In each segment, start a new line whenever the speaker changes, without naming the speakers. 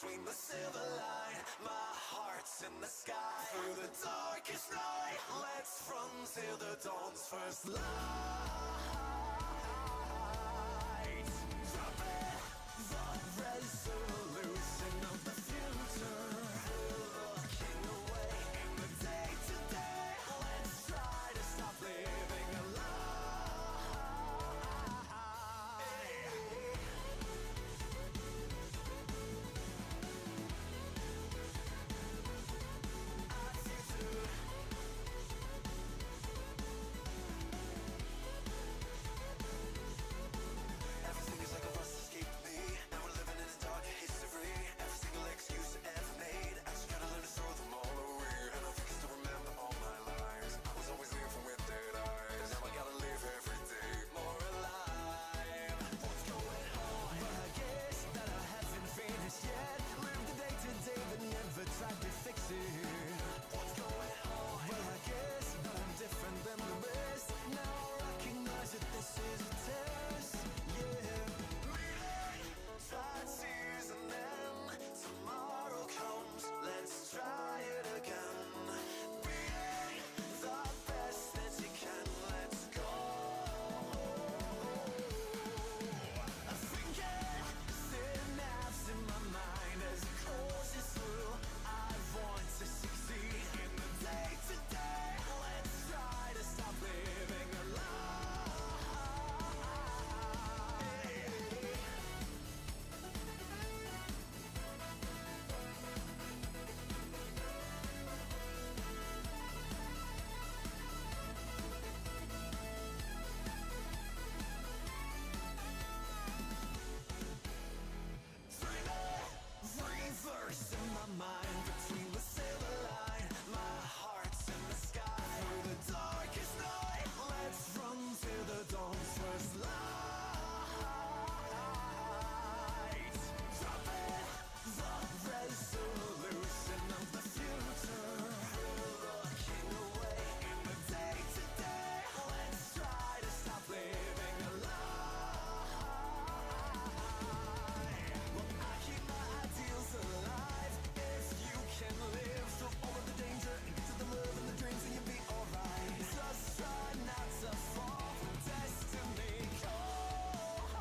between the silver line. My heart's in the sky. Through the darkest night, let's run till the dawn's first light. Dropping the resolution of the future. Looking away in the day to day. Let's try to stop living a lie. Everything is like a rust escaped me. Now we're living in a dark history. Every single excuse I ever made, I just gotta learn to throw them all away. And I think I still remember all my lies. I was always living with dead eyes. Now I gotta live every day more alive. What's going on? Well, I guess that I haven't finished yet. Live the day to day, but never tried to fix it. What's going on? Well, I guess that I'm different than the rest. Now I recognize that this is a test. Yeah. Try tears and then tomorrow comes. Let's try it again. Being the best that you can. Let's go. I'm thinking synapse in my mind as it courses through. I want to succeed in the day to day. Let's try to stop living a lie. Reverse in my mind between the silver line. My heart's in the sky. Through the darkest night, let's run till the dawn's first light. Dropping the resolution of the future. Looking away in the day to day. Let's try to stop living a lie. Well, I keep my ideals alive. If you can live through all of the danger and get to the love and the dreams, then you'll be alright. Just try not to fall from destiny calls.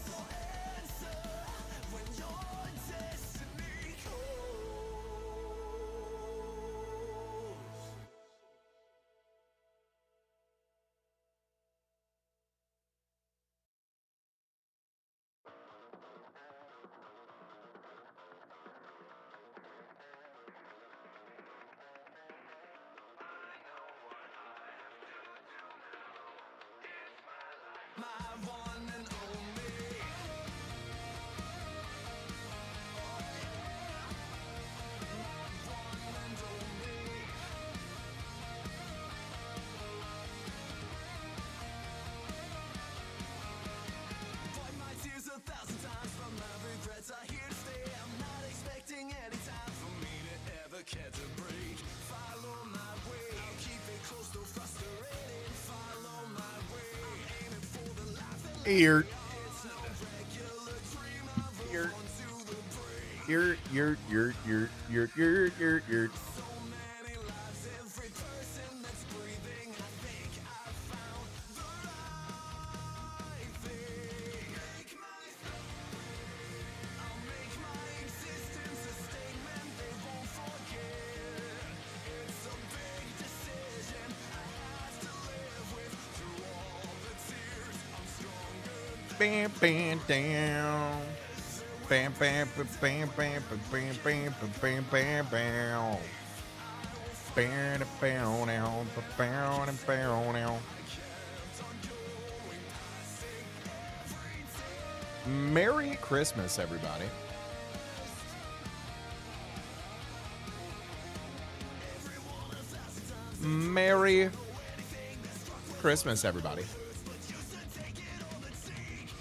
So answer when your destiny calls. My one and only. Oh yeah. My one and only. Wipe my tears 1,000 times, but my regrets are here to stay. I'm not expecting any time for me to ever care to break. Follow my way. I'll keep it close, though frustrated. Follow my way. I'm aiming for the life that
Here,
it's no regular dream. I roll
here,
on to the break.
here.
So many lives, every person that's breathing. I think I found the right thing. I'll make my existence a statement they won't forget. It's a big decision I have to live with. Through all the tears, I'm stronger than
Bam, bam, down. Bam, bam, bam, bam, bam, bam, bam, bam, bam, bam, bam. Bam, bam, down, bam, bam, down. Merry Christmas, everybody. Merry Christmas, everybody.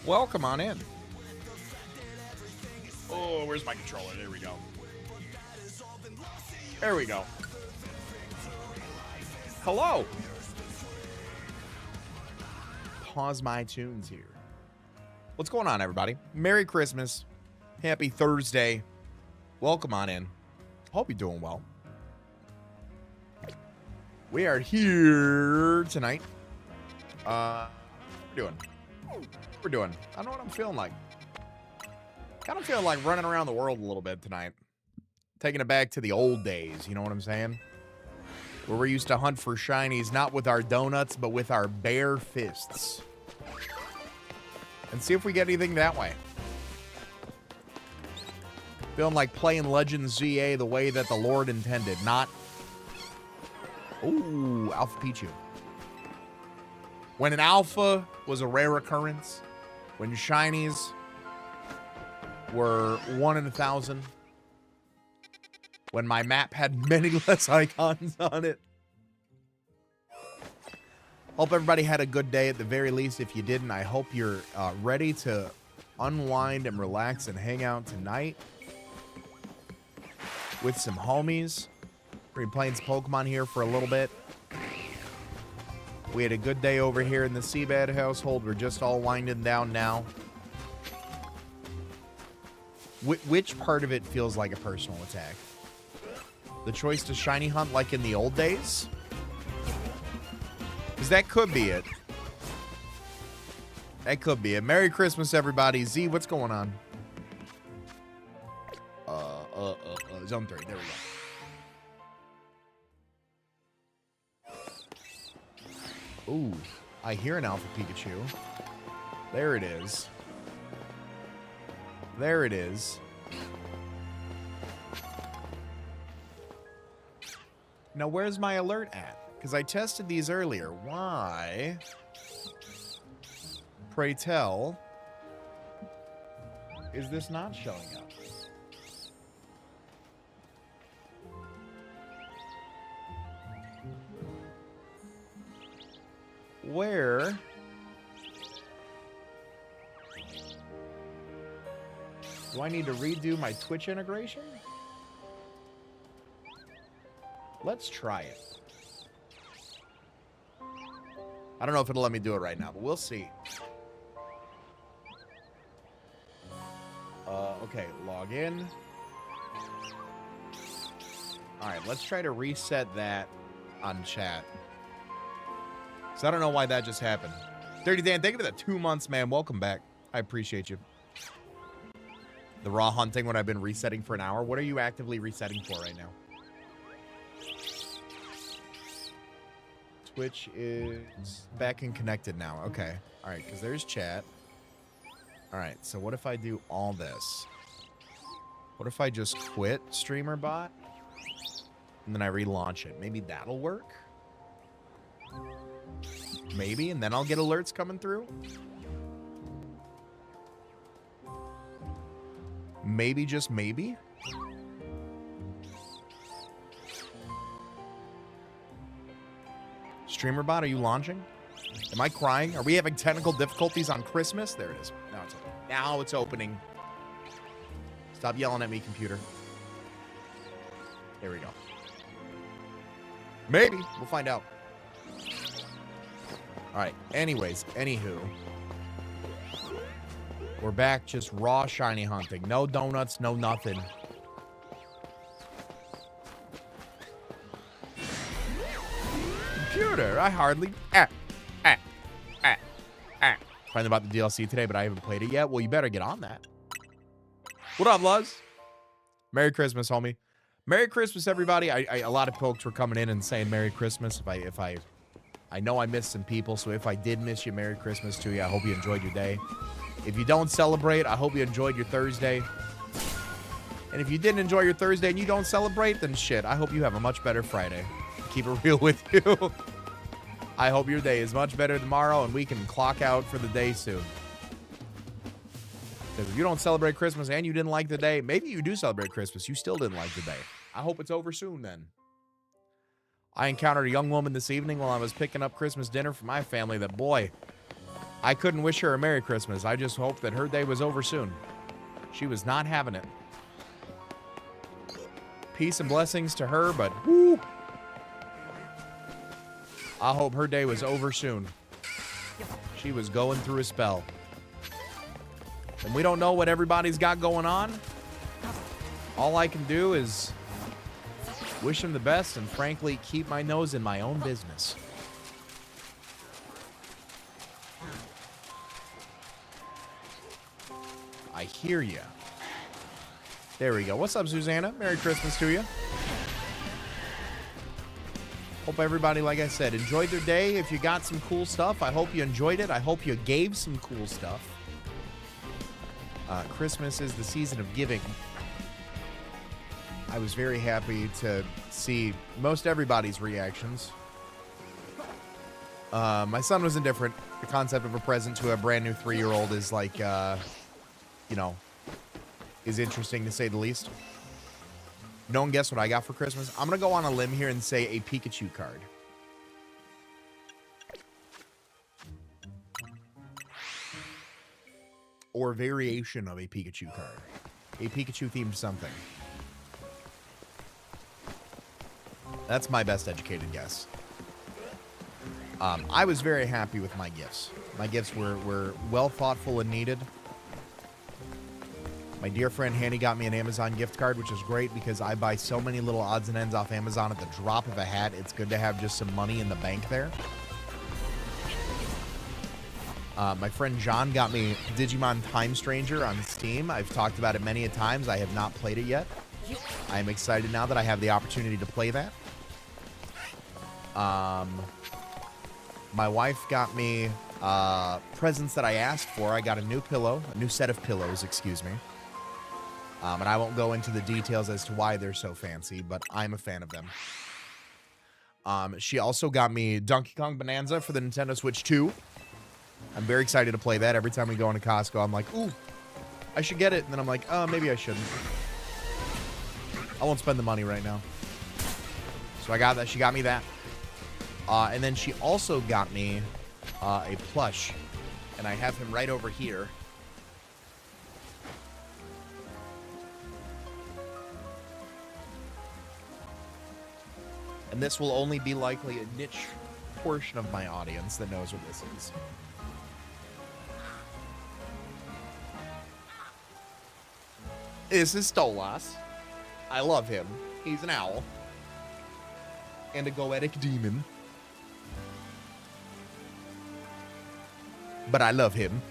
Welcome on in. Oh, where's my controller? There we go. There we go. Hello. Pause my tunes here. What's going on, everybody? Merry Christmas. Happy Thursday. Welcome on in. Hope you're doing well. We are here tonight. We're doing. I don't know what I'm feeling like. Kind of feel like running around the world a little bit tonight. Taking it back to the old days, you know what I'm saying? Where we used to hunt for shinies, not with our donuts, but with our bare fists. And see if we get anything that way. Feeling like playing Legends ZA the way that the Lord intended, not... Ooh, Alpha Pichu. When an alpha was a rare occurrence, when shinies were 1 in 1,000, when my map had many less icons on it. Hope everybody had a good day at the very least. If you didn't, I hope you're ready to unwind and relax and hang out tonight with some homies. We're playing some Pokemon here for a little bit. We had a good day over here in the CBAD household. We're just all winding down now. Which part of it feels like a personal attack? The choice to shiny hunt like in the old days? Because that could be it. That could be it. Merry Christmas, everybody. Z, what's going on? Zone 3. There we go. Ooh, I hear an Alpha Pikachu. There it is. There it is. Now, where's my alert at? Because I tested these earlier. Why, pray tell, is this not showing up? Where? Do I need to redo my Twitch integration? Let's try it. I don't know if it'll let me do it right now, but we'll see. Okay, log in. All right, let's try to reset that on chat. So I don't know why that just happened. Dirty Dan, thank you for the 2 months, man. Welcome back. I appreciate you. The raw hunting when I've been resetting for an hour. What are you actively resetting for right now? Twitch is back and connected now. Okay. All right, because there's chat. All right, so what if I do all this? What if I just quit Streamer Bot? And then I relaunch it. Maybe that'll work? Maybe, and then I'll get alerts coming through? Maybe, just maybe? StreamerBot, are you launching? Am I crying? Are we having technical difficulties on Christmas? There it is. Now it's open. Now it's opening. Stop yelling at me, computer. There we go. Maybe. We'll find out. All right. Anyways, anywho. We're back just raw shiny hunting. No donuts, no nothing. Computer, I hardly... Find about the DLC today, but I haven't played it yet. Well, you better get on that. What up, Luz? Merry Christmas, homie. Merry Christmas, everybody. A lot of folks were coming in and saying Merry Christmas. I know I missed some people, so if I did miss you, Merry Christmas to you. I hope you enjoyed your day. If you don't celebrate, I hope you enjoyed your Thursday. And if you didn't enjoy your Thursday and you don't celebrate, then shit, I hope you have a much better Friday. Keep it real with you. I hope your day is much better tomorrow and we can clock out for the day soon. Because if you don't celebrate Christmas and you didn't like the day, maybe you do celebrate Christmas, you still didn't like the day. I hope it's over soon then. I encountered a young woman this evening while I was picking up Christmas dinner for my family that, boy, I couldn't wish her a Merry Christmas. I just hoped that her day was over soon. She was not having it. Peace and blessings to her, but whoo, I hope her day was over soon. She was going through a spell. and we don't know what everybody's got going on. All I can do is wish them the best and, frankly, keep my nose in my own business. I hear you. There we go. What's up, Susanna? Merry Christmas to you. Hope everybody, like I said, enjoyed their day. If you got some cool stuff, I hope you enjoyed it. I hope you gave some cool stuff. Christmas is the season of giving. I was very happy to see most everybody's reactions. My son was indifferent. The concept of a present to a brand new 3-year-old is like, you know, is interesting to say the least. No one guessed what I got for Christmas. I'm going to go on a limb here and say a Pikachu card. Or variation of a Pikachu card. A Pikachu-themed something. That's my best educated guess. I was very happy with my gifts. My gifts were well thoughtful and needed. My dear friend Hanny got me an Amazon gift card, which is great because I buy so many little odds and ends off Amazon at the drop of a hat. It's good to have just some money in the bank there. My friend John got me Digimon Time Stranger on Steam. I've talked about it many a times. I have not played it yet. I am excited now that I have the opportunity to play that. My wife got me presents that I asked for. I got a new set of pillows, excuse me. And I won't go into the details as to why they're so fancy, but I'm a fan of them. She also got me Donkey Kong Bonanza for the Nintendo Switch 2. I'm very excited to play that. Every time we go into Costco, I'm like, ooh, I should get it. And then I'm like, oh, maybe I shouldn't. I won't spend the money right now. So I got that. She got me that. And then she also got me a plush. And I have him right over here. And this will only be likely a niche portion of my audience that knows what this is. This is Stolas. I love him. He's an owl. And a goetic demon. But I love him.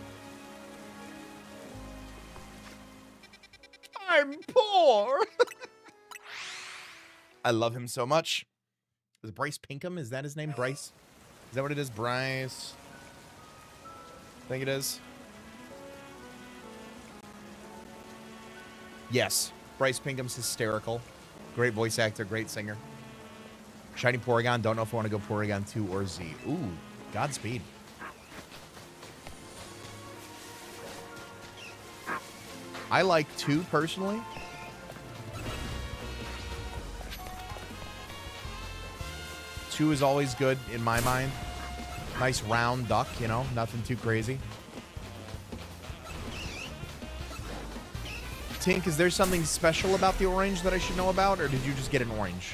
I'm poor! I love him so much. Is it Bryce Pinkham? Is that his name? Bryce? Is that what it is? Bryce? I think it is. Yes. Bryce Pinkham's hysterical. Great voice actor. Great singer. Shiny Porygon. Don't know if I want to go Porygon 2 or Z. Ooh. Godspeed. I like 2 personally. Two is always good in my mind. Nice round duck, you know, nothing too crazy. Tink, is there something special about the orange that I should know about, or did you just get an orange?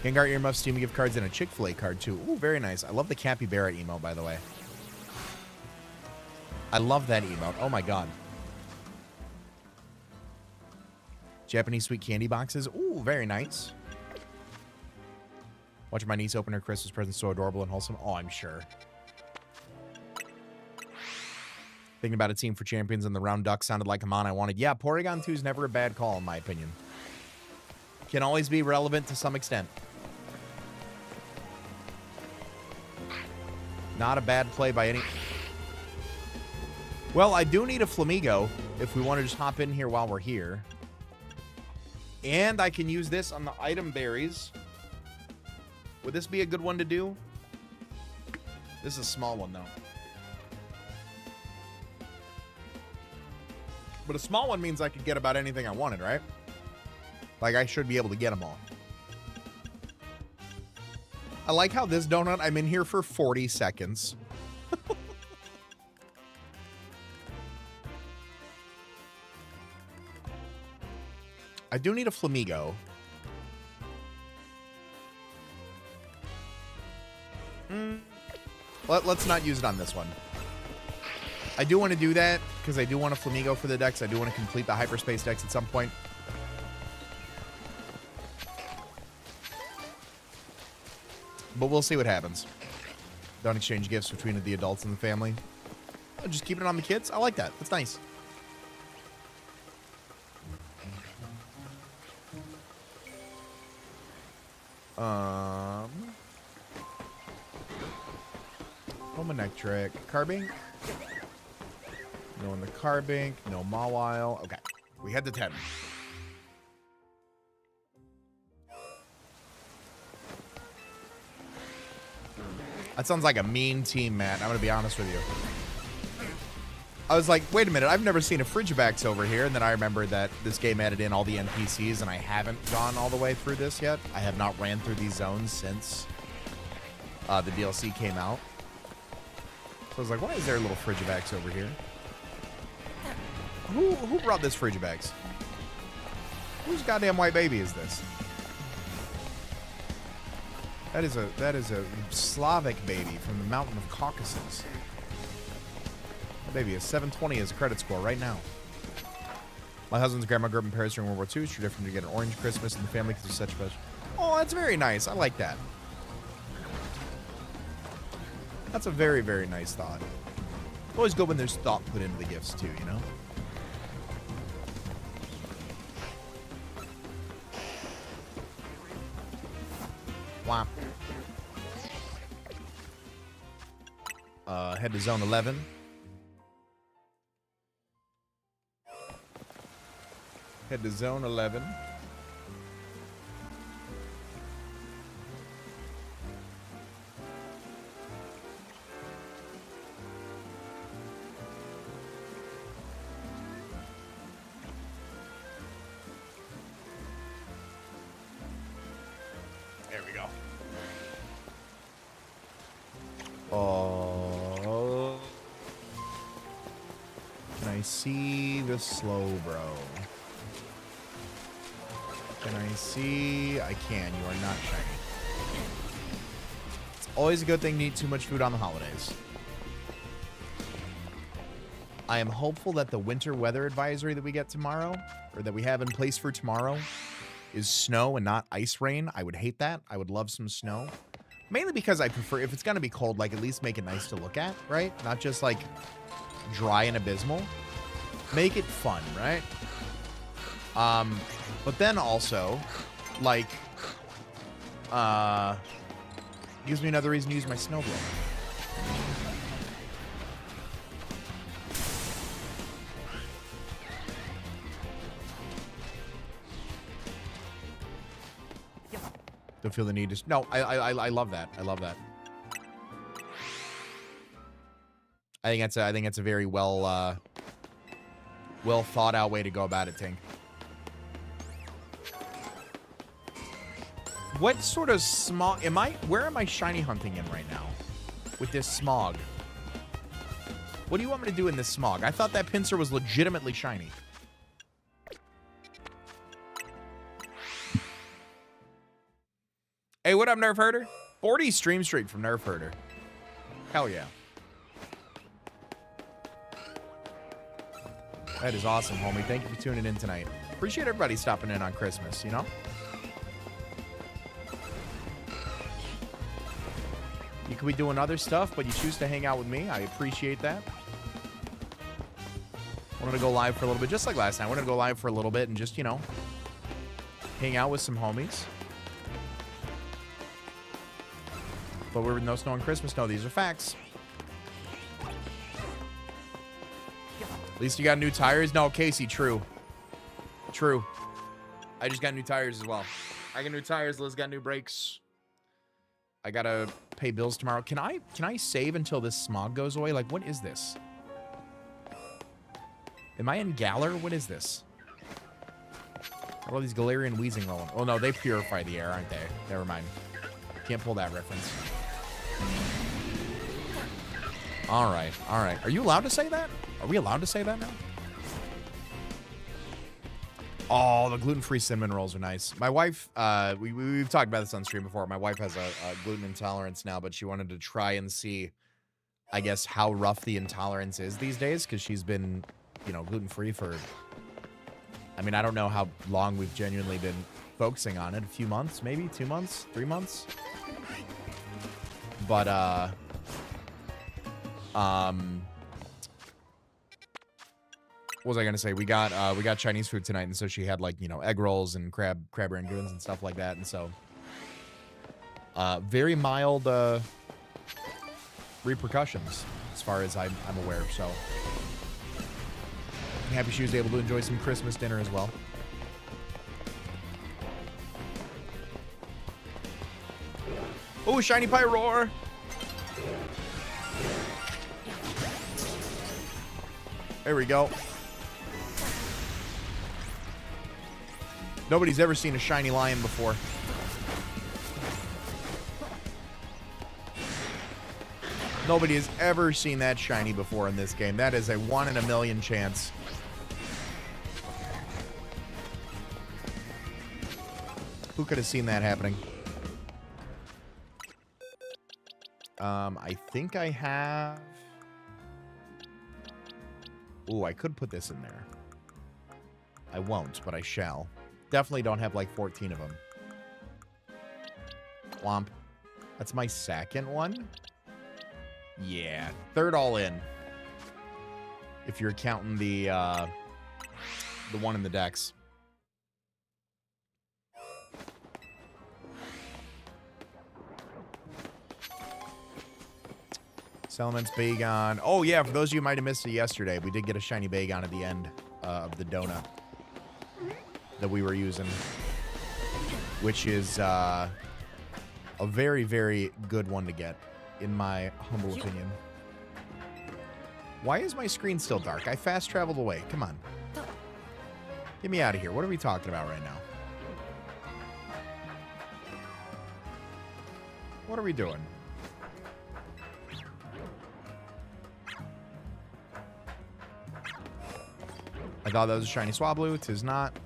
Gengar earmuffs, Steam gift cards, and a Chick-fil-A card, too. Ooh, very nice. I love the Capybara emote, by the way. I love that emote. Oh, my God. Japanese sweet candy boxes. Ooh, very nice. Watching my niece open her Christmas present, so adorable and wholesome. Oh, I'm sure. Thinking about a team for champions and the round duck sounded like a mon I wanted. Yeah, Porygon 2 is never a bad call, in my opinion. Can always be relevant to some extent. Not a bad play by any... Well, I do need a Flamigo if we want to just hop in here while we're here. And I can use this on the item berries. Would this be a good one to do? This is a small one, though. But a small one means I could get about anything I wanted, right? Like, I should be able to get them all. I like how this donut, I'm in here for 40 seconds. I do need a Flamigo. Let's not use it on this one. I do want to do that because I do want a Flamigo for the decks. I do want to complete the hyperspace decks at some point. But we'll see what happens. Don't exchange gifts between the adults and the family. Oh, just keeping it on the kids. I like that. That's nice. Home electric. Carbink. No in the Carbink. No Mawile. Okay. We had the 10. That sounds like a mean team, Matt. I'm going to be honest with you. I was like, wait a minute. I've never seen a Frigibax over here. And then I remembered that this game added in all the NPCs, and I haven't gone all the way through this yet. I have not ran through these zones since the DLC came out. So I was like, why is there a little Frigibax over here? Who brought this Frigibax? Whose goddamn white baby is this? That is a Slavic baby from the mountain of Caucasus. Baby, a 720 is a credit score right now. My husband's grandma grew up in Paris during World War II. It's tradition to get an orange Christmas in the family because it's such a special. Oh, that's very nice. I like that. That's a very, very nice thought. Always good when there's thought put into the gifts too, you know? Wow. Head to zone 11. Head to zone 11. There we go. Oh. Can I see the slow, bro? Can I see? I can. You are not shiny. It's always a good thing to eat too much food on the holidays. I am hopeful that the winter weather advisory that we get tomorrow, or that we have in place for tomorrow, is snow and not ice rain. I would hate that. I would love some snow. Mainly because I prefer, if it's going to be cold, like at least make it nice to look at, right? Not just like dry and abysmal. Make it fun, right? But then also, like, gives me another reason to use my snowblower. Don't feel the need to. No, I love that. I love that. I think that's a very well thought out way to go about it, Tink. What sort of smog am I? Where am I shiny hunting in right now with this smog? What do you want me to do in this smog? I thought that pincer was legitimately shiny. Hey, what up, Nerf Herder? 40 stream streak from Nerf Herder. Hell yeah. That is awesome, homie. Thank you for tuning in tonight. Appreciate everybody stopping in on Christmas, you know? You could be doing other stuff, but you choose to hang out with me. I appreciate that. I wanted to go live for a little bit, just like last time. I wanted to go live for a little bit and just, you know, hang out with some homies. But we're with no snow on Christmas. No, these are facts. At least you got new tires. No, Casey, true. True. I just got new tires as well. I got new tires. Liz got new brakes. I gotta pay bills tomorrow. Can I save until this smog goes away? Like, what is this? Am I in Galar? What is this? What are all these Galarian wheezing rolling? Oh, no, they purify the air, aren't they? Never mind. Can't pull that reference. All right, all right. Are you allowed to say that? Are we allowed to say that now? Oh, the gluten-free cinnamon rolls are nice. My wife, we've talked about this on stream before. My wife has a gluten intolerance now, but she wanted to try and see I guess, how rough the intolerance is these days, because she's been, you know, gluten-free for, I mean, I don't know how long we've genuinely been focusing on it. A few months, maybe 2 months, 3 months. But, what was I gonna say? We got Chinese food tonight, and so she had, like, you know, egg rolls and crab rangoons and stuff like that, and so very mild repercussions as far as I'm aware. So I'm happy she was able to enjoy some Christmas dinner as well. Oh, shiny Pyroar! There we go. Nobody's ever seen a shiny lion before. Nobody has ever seen that shiny before in this game. That is a 1 in a million chance. Who could have seen that happening? I think I have... Ooh, I could put this in there. I won't, but I shall. Definitely don't have like 14 of them. Womp. That's my second one? Yeah, third all in. If you're counting the one in the decks. Salamence Bagon. Oh, yeah, for those of you who might have missed it yesterday, we did get a shiny Bagon at the end of the donut that we were using, which is a very, very good one to get, in my humble opinion. Why is my screen still dark? I fast traveled away. Come on. Get me out of here. What are we talking about right now? What are we doing? I thought that was a shiny Swablu. 'Tis not.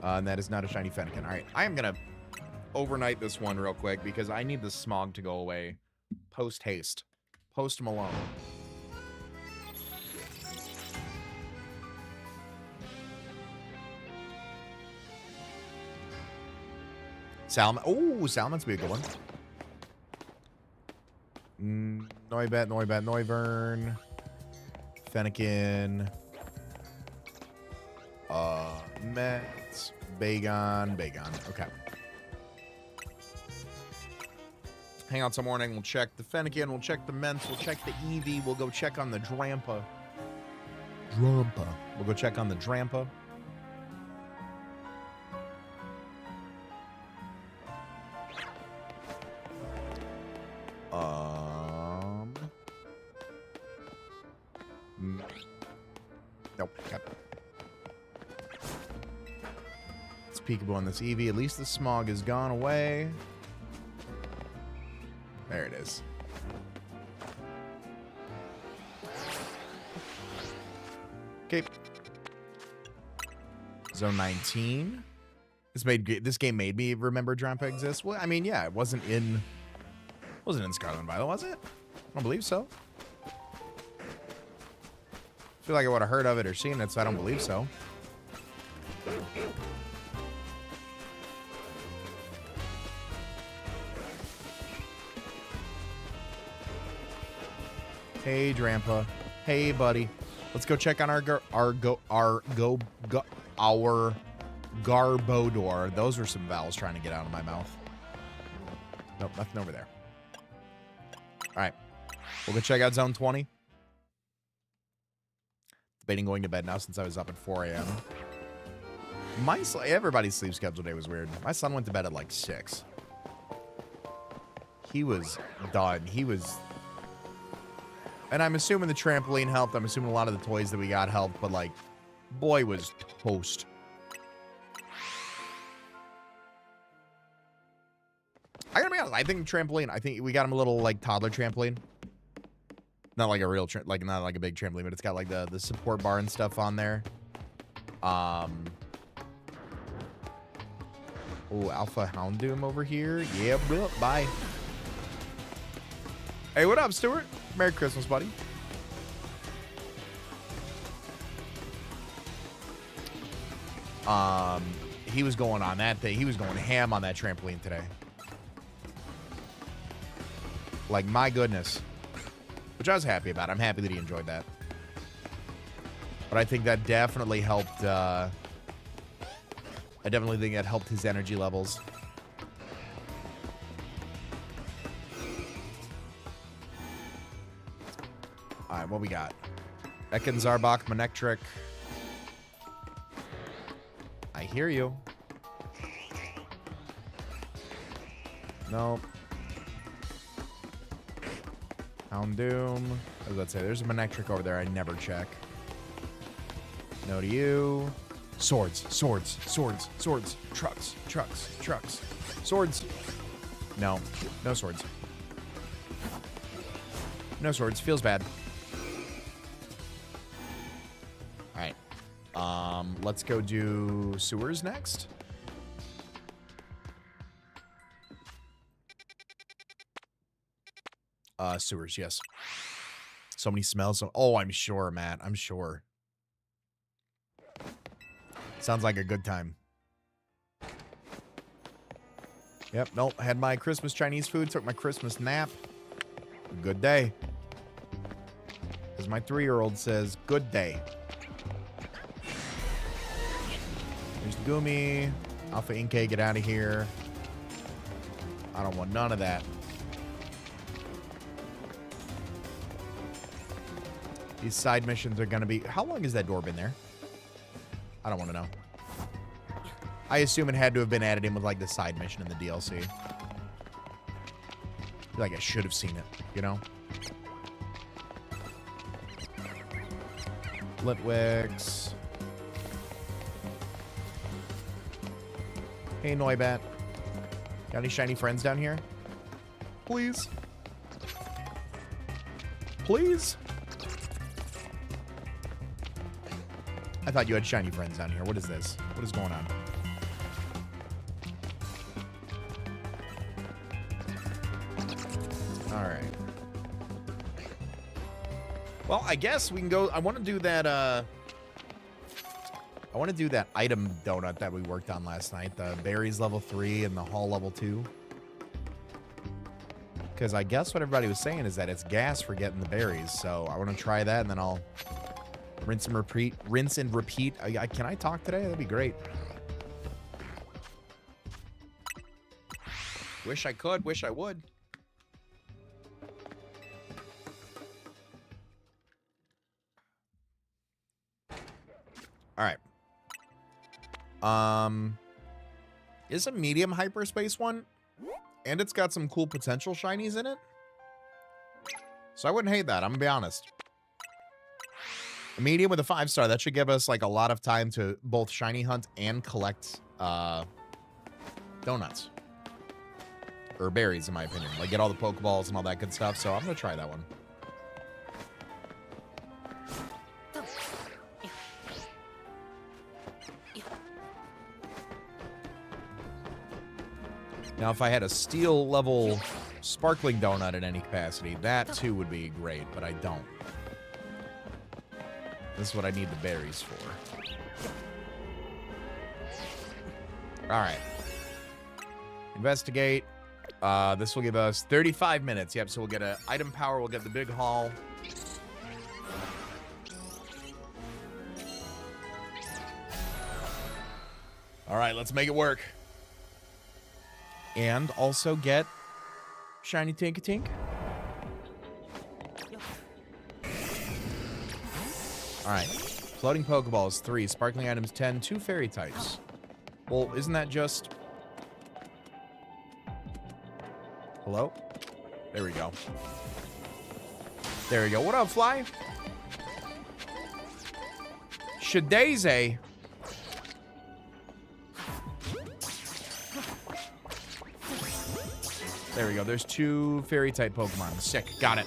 And that is not a shiny Fennekin. All right. I am going to overnight this one real quick because I need the smog to go away. Post haste. Post Malone. Oh, Salmon's be a good one. Noibat, Noivern. Fennekin. Mets. Bagon. Okay. Hang out some morning. We'll check the Fennekin. We'll check the Ments. We'll check the Eevee. We'll go check on the Drampa. We'll go check on the Drampa. Nope. Okay. Let's peekaboo on this Eevee. At least the smog has gone away. There it is. Okay. Zone 19. This game made me remember Drampa exists. Well, I mean, yeah, it wasn't in Scarlet and Violet, was it? I don't believe so. I feel like I would have heard of it or seen it, so I don't believe so. Hey, Drampa. Hey, buddy. Let's go check on our Garbodor. Those were some vowels trying to get out of my mouth. Nope, nothing over there. All right. We'll go check out Zone 20. Debating going to bed now since I was up at 4 a.m. Everybody's sleep schedule today was weird. My son went to bed at like 6. He was done. And I'm assuming the trampoline helped. I'm assuming a lot of the toys that we got helped. But, like, boy was toast. I gotta be honest. I think trampoline. I think we got him a little, like, toddler trampoline. Not like a real, not like a big trampoline, but it's got, like, the support bar and stuff on there. Oh, Alpha Houndoom over here. Yeah, bro. Bye. Hey, what up, Stuart? Merry Christmas, buddy. He was going on that thing. He was going ham on that trampoline today. Like, my goodness. Which I was happy about. I'm happy that he enjoyed that. But I think that definitely helped, I definitely think that helped his energy levels. All right, what we got? Ekin Zarbak, Manectric. I hear you. Nope. Houndoom. What does that say? There's a Manectric over there I never check. No to you. Swords, swords, swords, swords. Trucks, trucks, trucks. Swords. No. No swords. No swords. Feels bad. Alright. Let's go do sewers next. Sewers, yes. So many smells. Oh, I'm sure, Matt. I'm sure. Sounds like a good time. Yep, nope. Had my Christmas Chinese food, took my Christmas nap. Good day. As my 3-year-old says, good day. There's the Gumi. Alpha Inke, get out of here. I don't want none of that. These side missions are going to be... How long has that door been there? I don't want to know. I assume it had to have been added in with, like, the side mission in the DLC. I feel like I should have seen it, you know? Litwix. Hey, Noibat. Got any shiny friends down here? Please? Please? I thought you had shiny friends down here. What is this? What is going on? Alright. Well, I guess we can go... I want to do that, I want to do that item donut that we worked on last night. The berries level 3 and the hall level 2. Because I guess what everybody was saying is that it's gas for getting the berries. So I want to try that, and then I'll rinse and repeat. Rinse and repeat. Can I talk today? That'd be great. Wish I could. Wish I would. All right. It's a medium hyperspace one, and it's got some cool potential shinies in it. So I wouldn't hate that. I'm gonna be honest. A medium with a 5-star, that should give us like a lot of time to both shiny hunt and collect donuts. Or berries, in my opinion. Like, get all the Pokeballs and all that good stuff. So I'm gonna try that one. Now, if I had a steel level sparkling donut in any capacity, that too would be great, but I don't. This is what I need the berries for. All right. Investigate. This will give us 35 minutes. Yep, so we'll get an item power. We'll get the big haul. All right, let's make it work. And also get shiny Tinka-Tink. All right. Floating Pokeballs, 3. Sparkling items, 10. 2 fairy types. Well, isn't that just... Hello? There we go. There we go. What up, Fly? Shadaze. There we go. There's 2 fairy type Pokemon. Sick. Got it.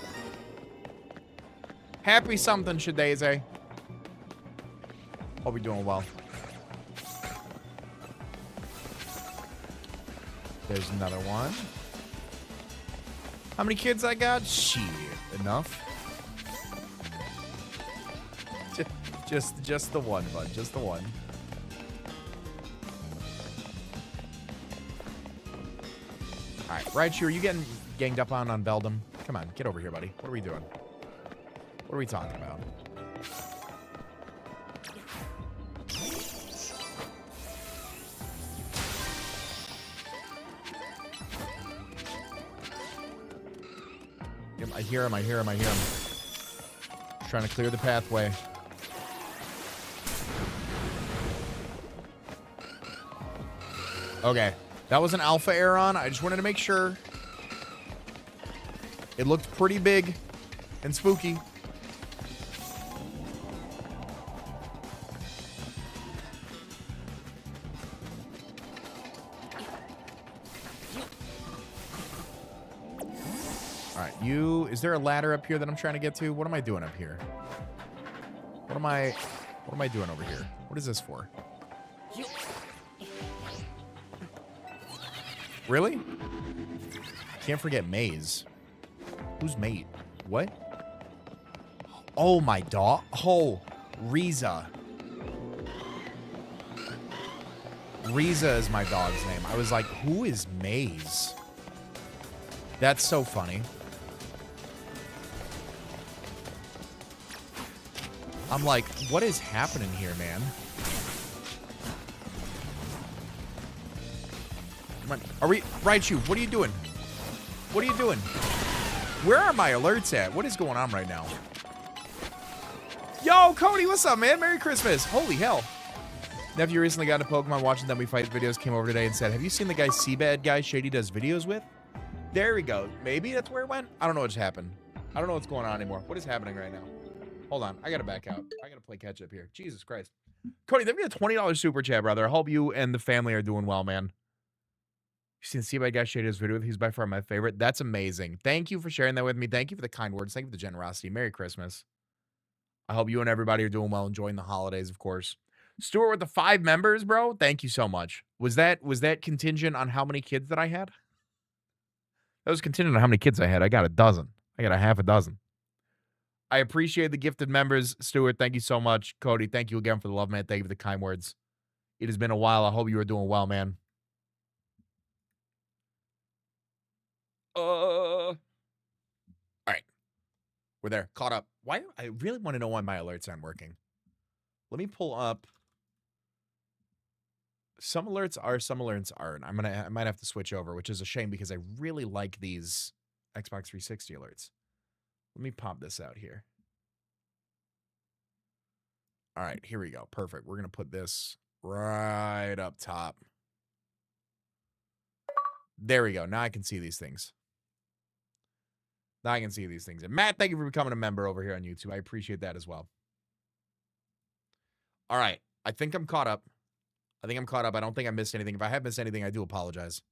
Happy something, Shadaze. Hope you're doing well. There's another one. How many kids I got? Shit, enough. Just the one, bud. Just the one. All right, Raichu, are you getting ganged up on Beldum? Come on, get over here, buddy. What are we doing? What are we talking about? I hear him. Trying to clear the pathway. Okay. That was an alpha Aeron. I just wanted to make sure. It looked pretty big and spooky. Alright, is there a ladder up here that I'm trying to get to? What am I doing up here? What am I doing over here? What is this for? Really? Can't forget Maze. Who's mate? What? Oh, my dog. Oh, Riza. Riza is my dog's name. I was like, who is Maze? That's so funny. I'm like, what is happening here, man? Come on. Are we... Raichu, what are you doing? What are you doing? Where are my alerts at? What is going on right now? Yo, Cody, what's up, man? Merry Christmas. Holy hell. Nephew recently got into Pokemon watching Them We Fight videos, came over today and said, have you seen the guy CBAD guy Shady does videos with? There we go. Maybe that's where it went? I don't know what's happened. I don't know what's going on anymore. What is happening right now? Hold on. I got to back out. I got to play catch up here. Jesus Christ. Cody, give me a $20 super chat, brother. I hope you and the family are doing well, man. You seen CBAD guy Shady does video with? He's by far my favorite. That's amazing. Thank you for sharing that with me. Thank you for the kind words. Thank you for the generosity. Merry Christmas. I hope you and everybody are doing well, enjoying the holidays, of course. Stuart with the 5 members, bro. Thank you so much. Was that contingent on how many kids that I had? That was contingent on how many kids I had. I got a dozen. I got a half a dozen. I appreciate the gifted members. Stuart, thank you so much. Cody, thank you again for the love, man. Thank you for the kind words. It has been a while. I hope you are doing well, man. All right. We're there. Caught up. Why? I really want to know why my alerts aren't working. Let me pull up. Some alerts are, some alerts aren't. I might have to switch over, which is a shame because I really like these Xbox 360 alerts. Let me pop this out here. All right, here we go. Perfect. We're going to put this right up top. There we go. Now I can see these things. Now I can see these things. And Matt, thank you for becoming a member over here on YouTube. I appreciate that as well. All right. I think I'm caught up. I don't think I missed anything. If I have missed anything, I do apologize.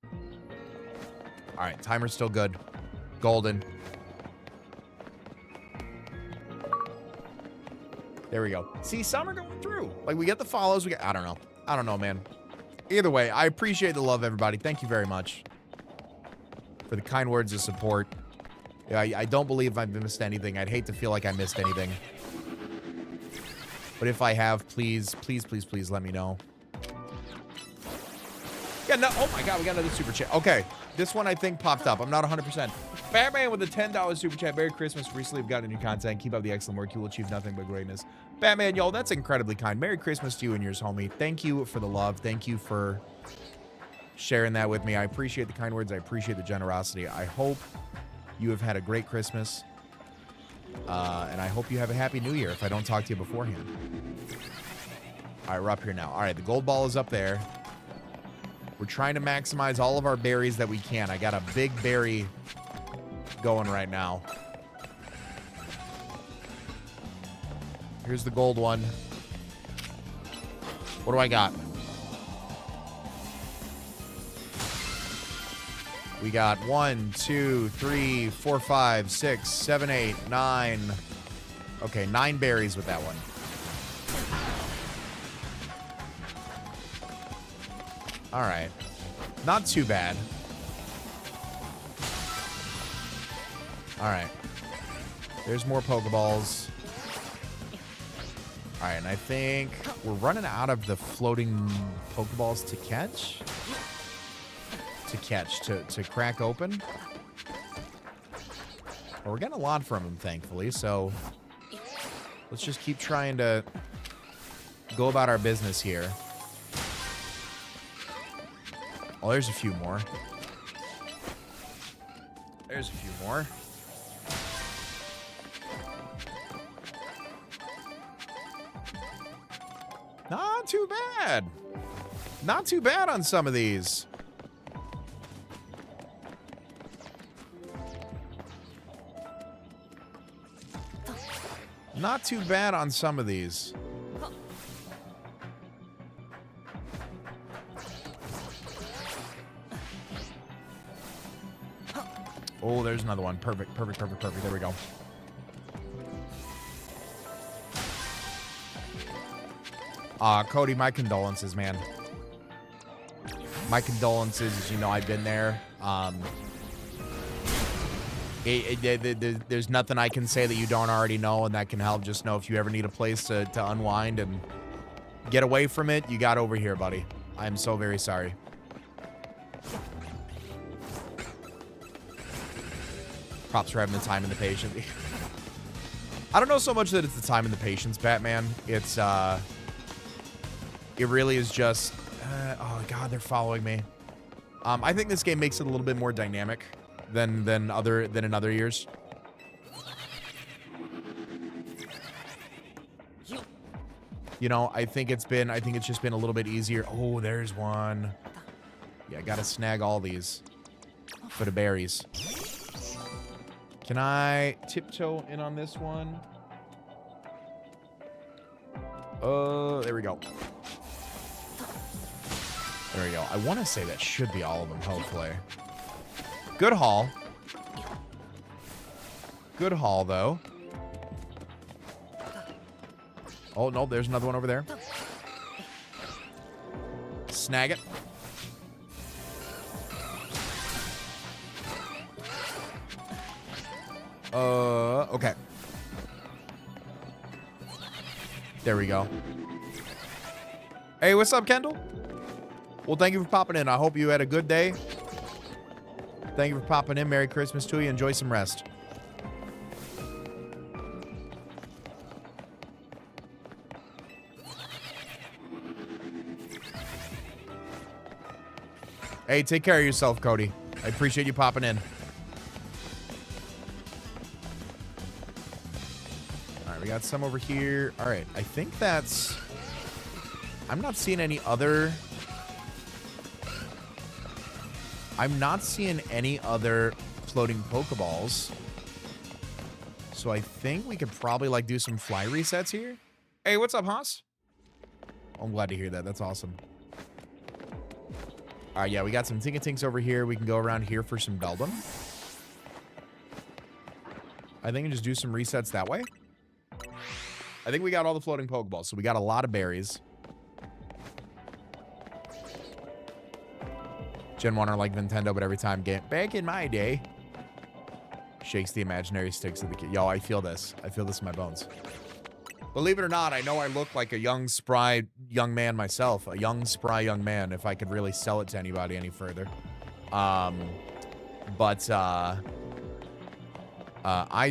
All right. Timer's still good. Golden. There we go. See, some are going through. Like, we get the follows. I don't know. I don't know, man. Either way, I appreciate the love, everybody. Thank you very much for the kind words of support. Yeah, I don't believe I've missed anything. I'd hate to feel like I missed anything. But if I have, please, please, please, please let me know. Yeah, no. Oh, my God. We got another super chat. Okay. This one, I think, popped up. I'm not 100%. Batman with a $10 super chat. Merry Christmas. Recently, we've gotten new content. Keep up the excellent work. You will achieve nothing but greatness. Batman, yo, that's incredibly kind. Merry Christmas to you and yours, homie. Thank you for the love. Thank you for sharing that with me. I appreciate the kind words. I appreciate the generosity. I hope you have had a great Christmas. And I hope you have a happy new year if I don't talk to you beforehand. All right, we're up here now. All right, the gold ball is up there. We're trying to maximize all of our berries that we can. I got a big berry going right now. Here's the gold one. What do I got? We got 1, 2, 3, 4, 5, 6, 7, 8, 9. Okay, 9 berries with that one. All right. Not too bad. All right. There's more Pokeballs. All right, and I think we're running out of the floating Pokeballs to catch. To crack open. Well, we're getting a lot from them, thankfully, so let's just keep trying to go about our business here. Oh, there's a few more. There's a few more. Not too bad. Not too bad on some of these. Not too bad on some of these. Oh, there's another one. Perfect, perfect, perfect, perfect. There we go. Cody, my condolences, man. My condolences. As you know, I've been there. There's nothing I can say that you don't already know, and that can help. Just know if you ever need a place to unwind and get away from it, you got over here, buddy. I'm so very sorry. Props for having the time and the patience. I don't know so much that it's the time and the patience, Batman. It's, it really is just, oh God, they're following me. I think this game makes it a little bit more dynamic than in other years. You know, I think it's just been a little bit easier. Oh, there's one. Yeah, I gotta snag all these for the berries. Can I tiptoe in on this one? There we go. There we go. I want to say that should be all of them, hopefully. Good haul. Good haul, though. Oh, no, there's another one over there. Snag it. Okay. There we go. Hey, what's up, Kendall? Well, thank you for popping in. I hope you had a good day. Thank you for popping in. Merry Christmas to you. Enjoy some rest. Hey, take care of yourself, Cody. I appreciate you popping in. All right, we got some over here. All right, I think that's... I'm not seeing any other... I'm not seeing any other floating Pokeballs. So I think we could probably, like, do some fly resets here. Hey, what's up, Haas? I'm glad to hear that. That's awesome. All right, yeah, we got some Tinkatinks over here. We can go around here for some Beldum. I think we just do some resets that way. I think we got all the floating Pokeballs, so we got a lot of berries. Gen 1 are like Nintendo, but every time game. Back in my day. Shakes the imaginary sticks of the kid. Yo, I feel this. I feel this in my bones. Believe it or not, I know I look like a young, spry young man myself. A young, spry young man, if I could really sell it to anybody any further. I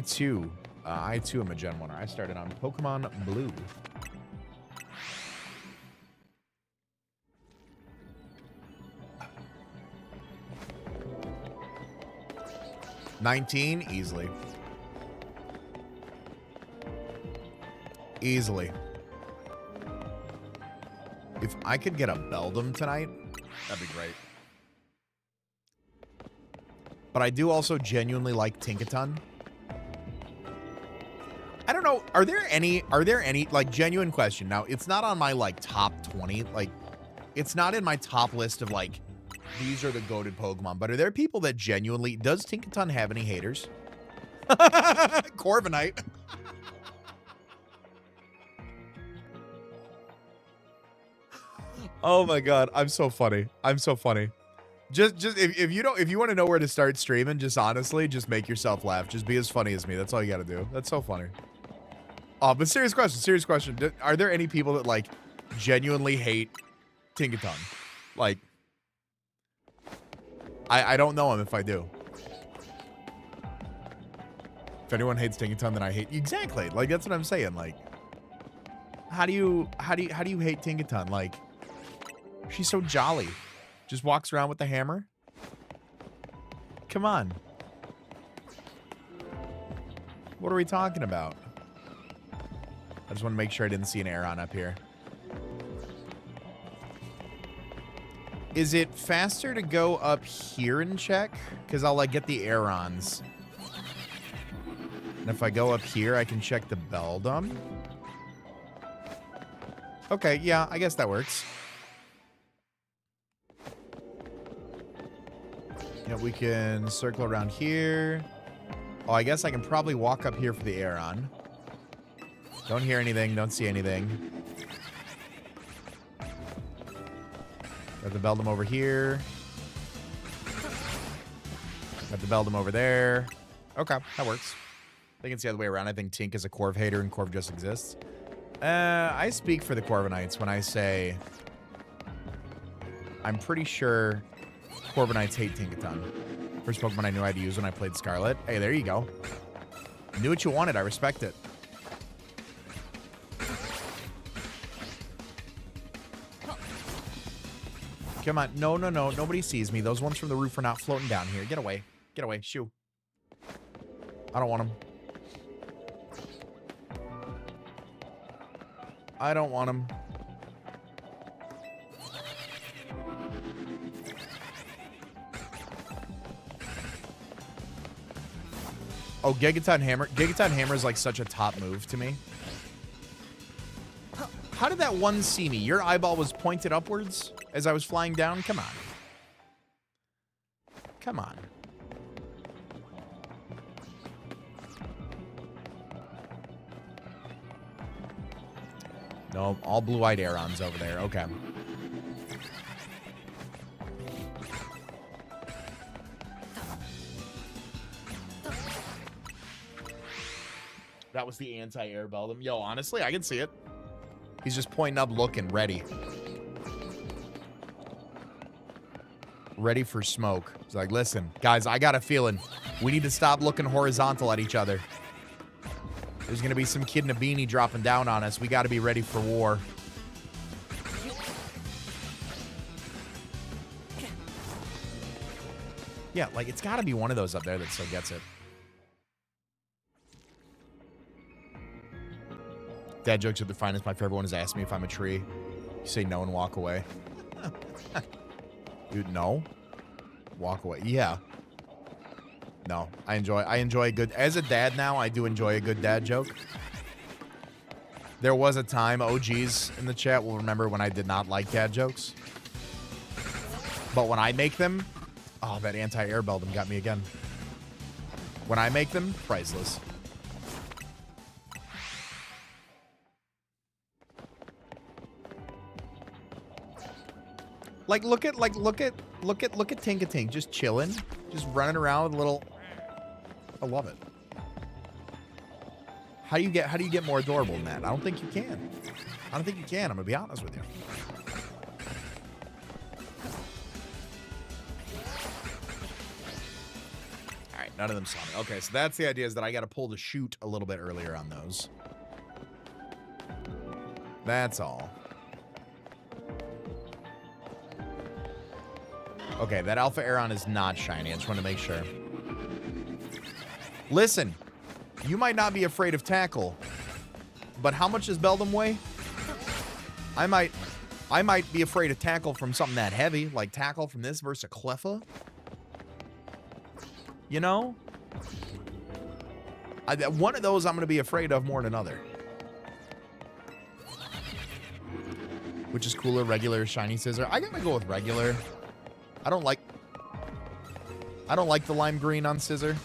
too am a Gen 1er. I started on Pokemon Blue. $19 easily. Easily. If I could get a Beldum tonight, that'd be great. But I do also genuinely like Tinkaton. I don't know. Are there any, like, genuine question? Now, it's not on my, like, top 20. Like, it's not in my top list of, like, these are the goated Pokemon. But are there people that genuinely... Does Tinkaton have any haters? Corviknight. Oh, my God. I'm so funny. I'm so funny. Just if you want to know where to start streaming, just honestly, just make yourself laugh. Just be as funny as me. That's all you got to do. That's so funny. Oh, but serious question. Are there any people that like genuinely hate Tinkaton? Like, I don't know him if I do. If anyone hates Tinkaton, then I hate exactly. Like that's what I'm saying. Like, how do you hate Tinkaton? Like, she's so jolly. Just walks around with the hammer. Come on. What are we talking about? I just want to make sure I didn't see an Aeron up here. Is it faster to go up here and check? Because I'll like get the Aerons. And if I go up here, I can check the Beldum. Okay, yeah, I guess that works. Yeah, we can circle around here. Oh, I guess I can probably walk up here for the Aeron. Don't hear anything. Don't see anything. Got the Beldum over here. Got the Beldum over there. Okay, that works. I think it's the other way around. I think Tink is a Corv hater and Corv just exists. I speak for the Corviknights when I say I'm pretty sure Corviknights hate Tinkaton. First Pokemon I knew I had to use when I played Scarlet. Hey, there you go. Knew what you wanted. I respect it. Come on. No. Nobody sees me. Those ones from the roof are not floating down here. Get away. Get away. Shoo. I don't want them. I don't want them. Oh, Gigaton Hammer. Gigaton Hammer is like such a top move to me. How did that one see me? Your eyeball was pointed upwards as I was flying down? Come on. Come on. No, all blue-eyed Aerons over there. Okay. That was the anti-air Beldum. Yo, honestly, I can see it. He's just pointing up, looking, ready. Ready for smoke. He's like, listen, guys, I got a feeling we need to stop looking horizontal at each other. There's going to be some kid in a beanie dropping down on us. We got to be ready for war. Yeah, like, it's got to be one of those up there that still gets it. Dad jokes at the finest. My favorite one is ask me if I'm a tree. You say no and walk away. Dude, no. Walk away. Yeah. No, I enjoy a good, as a dad now, I do enjoy a good dad joke. There was a time, OGs in the chat will remember when I did not like dad jokes. But when I make them, oh, that anti-air Beldum got me again. When I make them, priceless. Like, look at Tinkatink just chilling, just running around with a little. I love it. How do you get more adorable than that? I don't think you can. I don't think you can. I'm gonna be honest with you. All right, none of them saw me. Okay, so that's the idea, is that I got to pull the chute a little bit earlier on those. That's all. Okay, that Alpha Aeron is not shiny. I just want to make sure. Listen, you might not be afraid of tackle, but how much does Beldum weigh? I might be afraid of tackle from something that heavy, like tackle from this versus a Cleffa. You know? One of those I'm going to be afraid of more than another. Which is cooler, regular, shiny scissor? I gotta go with regular. I don't like the lime green on scissor.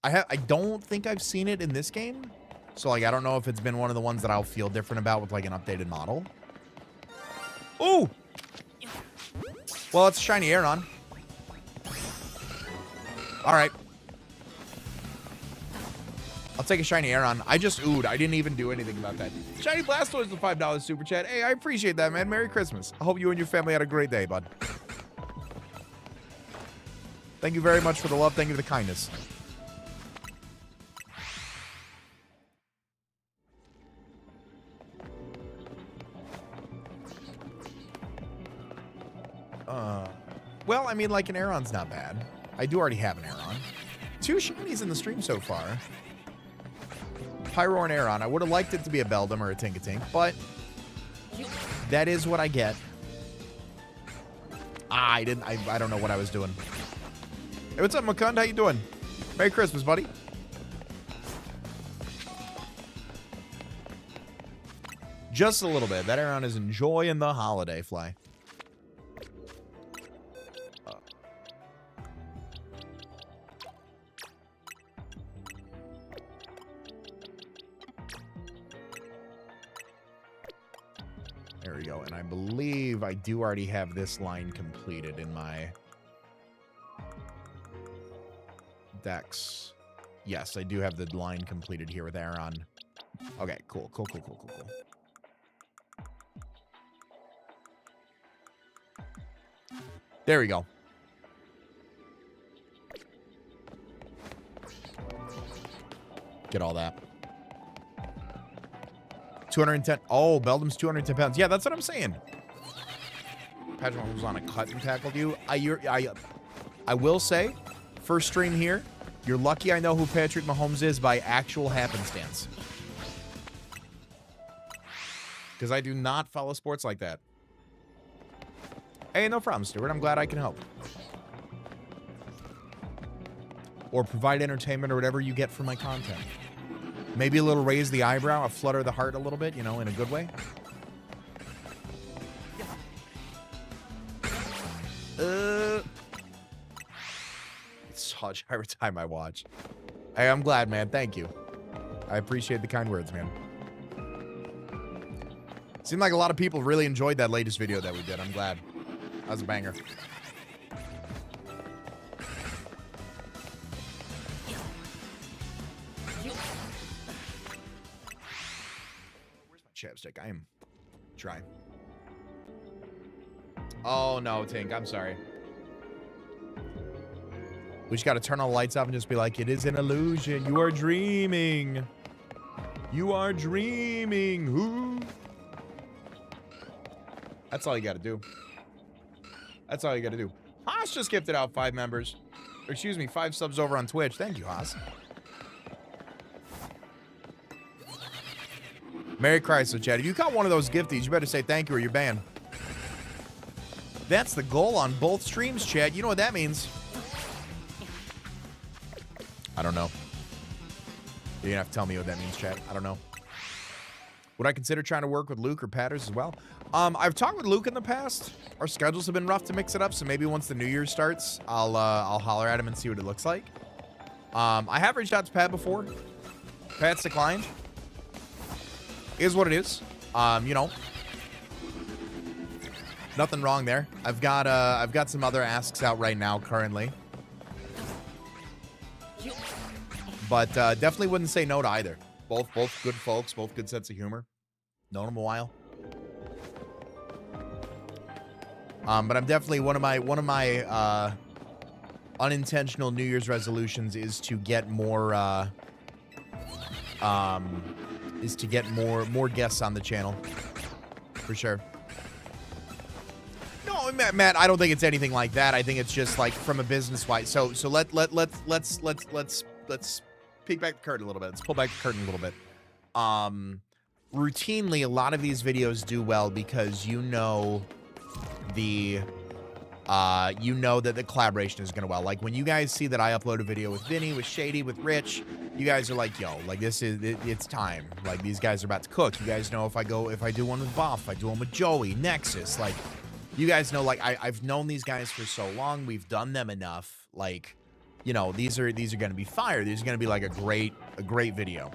I don't think I've seen it in this game, So, like, I don't know if it's been one of the ones that I'll feel different about with, like, an updated model. Ooh! Well, it's a shiny Aeron. All right. I'll take a shiny Aeron. I just oohed. I didn't even do anything about that. Shiny Blastoise with $5 super chat. Hey, I appreciate that, man. Merry Christmas. I hope you and your family had a great day, bud. Thank you very much for the love. Thank you for the kindness. Well, I mean, like, an Aeron's not bad. I do already have an Aeron. 2 shinies in the stream so far. Pyro and Aeron. I would have liked it to be a Beldum or a Tinkatink, but that is what I get. I don't know what I was doing. Hey, what's up, Mukund? How you doing? Merry Christmas, buddy. Just a little bit. That Aeron is enjoying the holiday fly. There we go. And I believe I do already have this line completed in my decks. Yes, I do have the line completed here with Aeron. Okay, cool. There we go. Get all that. 210. Oh, Beldum's 210 pounds. Yeah, that's what I'm saying. Patrick was on a cut and tackled you. I will say, first stream here, you're lucky I know who Patrick Mahomes is by actual happenstance. Because I do not follow sports like that. Hey, no problem, Stuart. I'm glad I can help. Or provide entertainment or whatever you get from my content. Maybe a little raise the eyebrow, a flutter the heart a little bit, you know, in a good way. It's such every time I watch. Hey, I'm glad, man. Thank you. I appreciate the kind words, man. Seemed like a lot of people really enjoyed that latest video that we did. I'm glad. That was a banger. Chapstick. I am trying. Oh, no, Tink. I'm sorry. We just got to turn all the lights off and just be like, it is an illusion. You are dreaming. You are dreaming. Who? That's all you got to do. That's all you got to do. Haas just gifted out 5 members. Or, excuse me, 5 subs over on Twitch. Thank you, Haas. Merry Chrysler, Chad. If you caught one of those gifties, you better say thank you or you're banned. That's the goal on both streams, Chad. You know what that means. I don't know. You're going to have to tell me what that means, Chad. I don't know. Would I consider trying to work with Luke or Patters as well? I've talked with Luke in the past. Our schedules have been rough to mix it up, so maybe once the new year starts, I'll holler at him and see what it looks like. I have reached out to Pat before. Pat's declined. Is what it is. You know, nothing wrong there. I've got some other asks out right now currently, but definitely wouldn't say no to either. Both good folks, both good sense of humor. Known them a while. But I'm definitely one of my unintentional New Year's resolutions is to get more more guests on the channel, for sure. No, Matt, I don't think it's anything like that. I think it's just like from a business-wise. So let's peek back the curtain a little bit. Let's pull back the curtain a little bit. Routinely, a lot of these videos do well because you know that the collaboration is going to well. Like when you guys see that I upload a video with Vinny, with Shady, with Rich, you guys are like, yo, like it's time. Like these guys are about to cook. You guys know if I do one with Boff, if I do one with Joey, Nexus, like you guys know, like I've known these guys for so long. We've done them enough. Like, you know, these are going to be fire. These are going to be like a great video.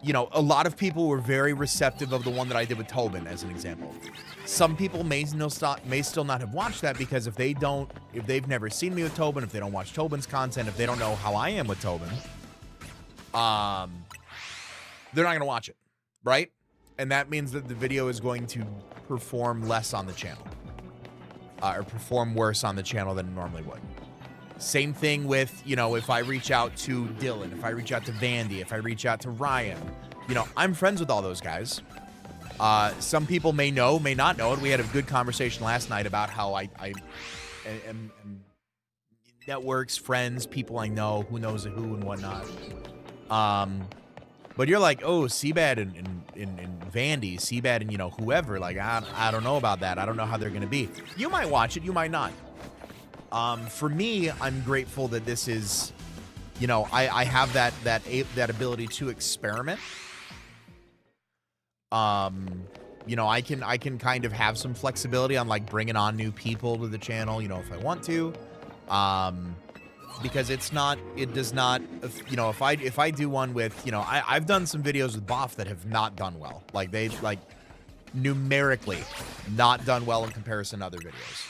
You know, a lot of people were very receptive of the one that I did with Tobin, as an example. Some people may still not have watched that because if they've never seen me with Tobin, if they don't watch Tobin's content, if they don't know how I am with Tobin, they're not going to watch it, right? And that means that the video is going to perform less on the channel, or perform worse on the channel than it normally would. Same thing with, you know, if I reach out to Dylan, if I reach out to Vandy, if I reach out to Ryan, you know, I'm friends with all those guys. Some people may know, may not know it. We had a good conversation last night about how I am networks, friends, people I know, who knows who and whatnot. But you're like, oh, CBAD and Vandy, CBAD and, you know, whoever. Like, I don't know about that. I don't know how they're going to be. You might watch it. You might not. For me, I'm grateful that this is, you know, I have that ability to experiment. You know, I can kind of have some flexibility on like bringing on new people to the channel, you know, if I want to. Because it does not, you know, if I do one with, you know, I've done some videos with Boff that have not done well. Like they've like numerically not done well in comparison to other videos.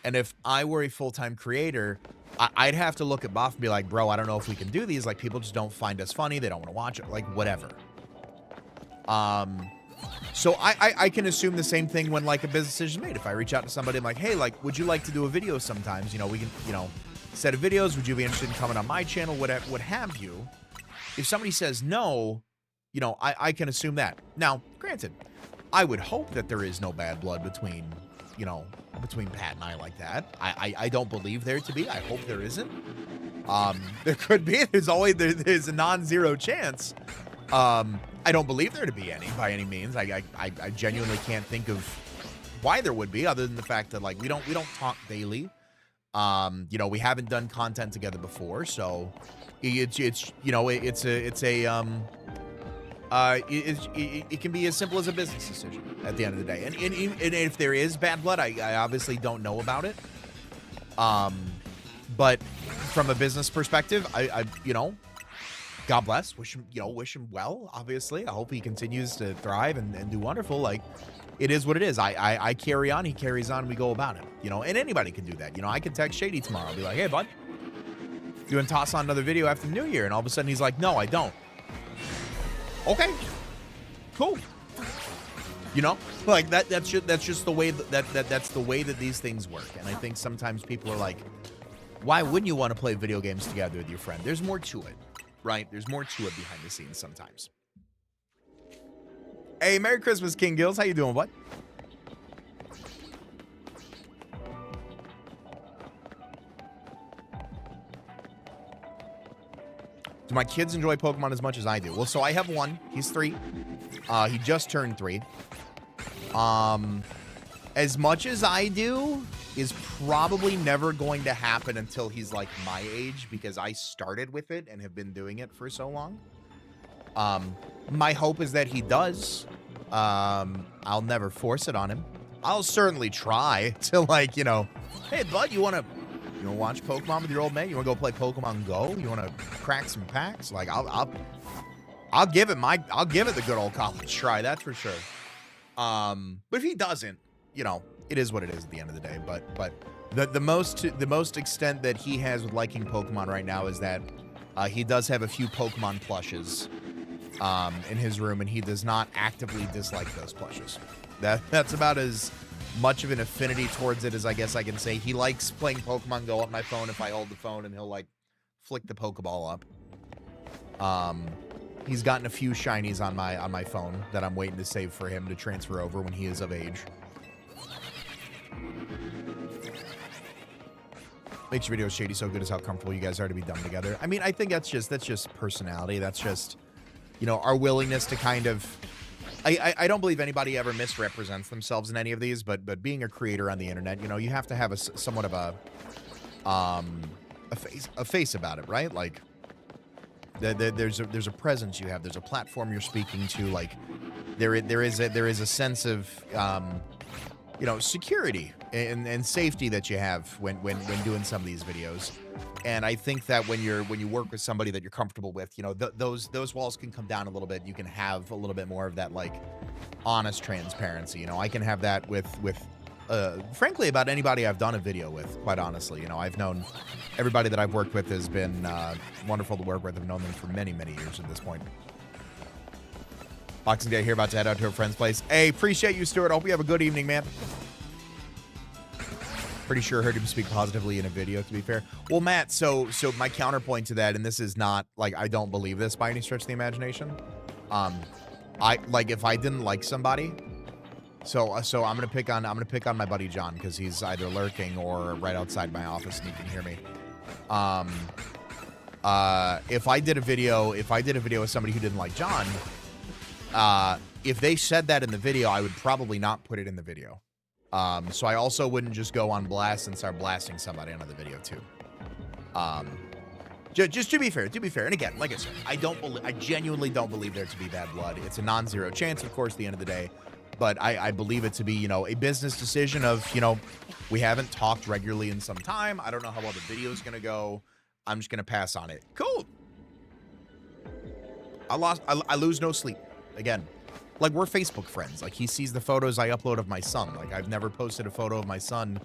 And if I were a full-time creator, I'd have to look at Boff and be like, bro, I don't know if we can do these. Like people just don't find us funny. They don't want to watch it, like whatever. So I can assume the same thing when like a business decision is made. If I reach out to somebody, I'm like, hey, like, would you like to do a video sometimes? You know, we can, you know, set of videos. Would you be interested in coming on my channel? What have you? If somebody says no, you know, I can assume that. Now, granted, I would hope that there is no bad blood between, you know, between Pat and I like that. I don't believe there to be. I hope there isn't. There could be. There's a non-zero chance. I don't believe there to be any by any means. I genuinely can't think of why there would be, other than the fact that like we don't talk daily. You know, we haven't done content together before, so it's you know, it can be as simple as a business decision at the end of the day. And if there is bad blood, I obviously don't know about it. But from a business perspective, I you know, God bless. Wish him well, obviously. I hope he continues to thrive and do wonderful. Like, it is what it is. I carry on, he carries on, we go about it. You know, and anybody can do that. You know, I could text Shady tomorrow. I'll be like, hey, bud, you want to toss on another video after New Year? And all of a sudden he's like, no, I don't. Okay, cool. You know, like that's just the way that's the way that these things work. And I think sometimes people are like, why wouldn't you want to play video games together with your friend? There's more to it, right? There's more to it behind the scenes sometimes. Hey, Merry Christmas, King Gills. How you doing, bud? Do my kids enjoy Pokemon as much as I do? Well, so I have one. He's 3. He just turned 3. As much as I do is probably never going to happen until he's like my age, because I started with it and have been doing it for so long. My hope is that he does. I'll never force it on him. I'll certainly try to, like, you know, hey, bud, you want to watch Pokemon with your old man? You want to go play Pokemon Go? You want to crack some packs? Like, I'll give it the good old college try. That's for sure. But if he doesn't, you know, it is what it is at the end of the day. But the most extent that he has with liking Pokemon right now is that he does have a few Pokemon plushes in his room, and he does not actively dislike those plushes. That's about as much of an affinity towards it as I guess I can say. He likes playing Pokemon Go on my phone if I hold the phone, and he'll like flick the Pokeball up. He's gotten a few shinies on my phone that I'm waiting to save for him to transfer over when he is of age. Makes your videos Shady so good is how comfortable you guys are to be done together. I mean, I think that's just personality. That's just, you know, our willingness to kind of. I don't believe anybody ever misrepresents themselves in any of these, but being a creator on the internet, you know, you have to have somewhat of a face about it, right? Like, there's a presence you have, there's a platform you're speaking to, like there is a sense of you know, security and safety that you have when doing some of these videos. And I think that when you work with somebody that you're comfortable with, you know, those walls can come down a little bit. You can have a little bit more of that like honest transparency. You know, I can have that with frankly about anybody I've done a video with. Quite honestly, you know, I've known everybody that I've worked with has been wonderful to work with. I've known them for many years at this point. Boxing Day here, about to head out to a friend's place. Hey, appreciate you, Stuart. Hope you have a good evening, man. Pretty sure I heard him speak positively in a video, to be fair. Well, Matt, so my counterpoint to that, and this is not, like, I don't believe this by any stretch of the imagination. If I didn't like somebody, so I'm gonna pick on my buddy John, because he's either lurking or right outside my office and he can hear me. If I did a video with somebody who didn't like John, if they said that in the video, I would probably not put it in the video. So I also wouldn't just go on blast and start blasting somebody on the video too. Just to be fair. And again, like I said, I genuinely don't believe there to be bad blood. It's a non-zero chance, of course, at the end of the day. But I believe it to be, you know, a business decision of, you know, we haven't talked regularly in some time. I don't know how well the video is going to go. I'm just going to pass on it. Cool. I lose no sleep. Again, like, we're Facebook friends. Like, he sees the photos I upload of my son. Like, I've never posted a photo of my son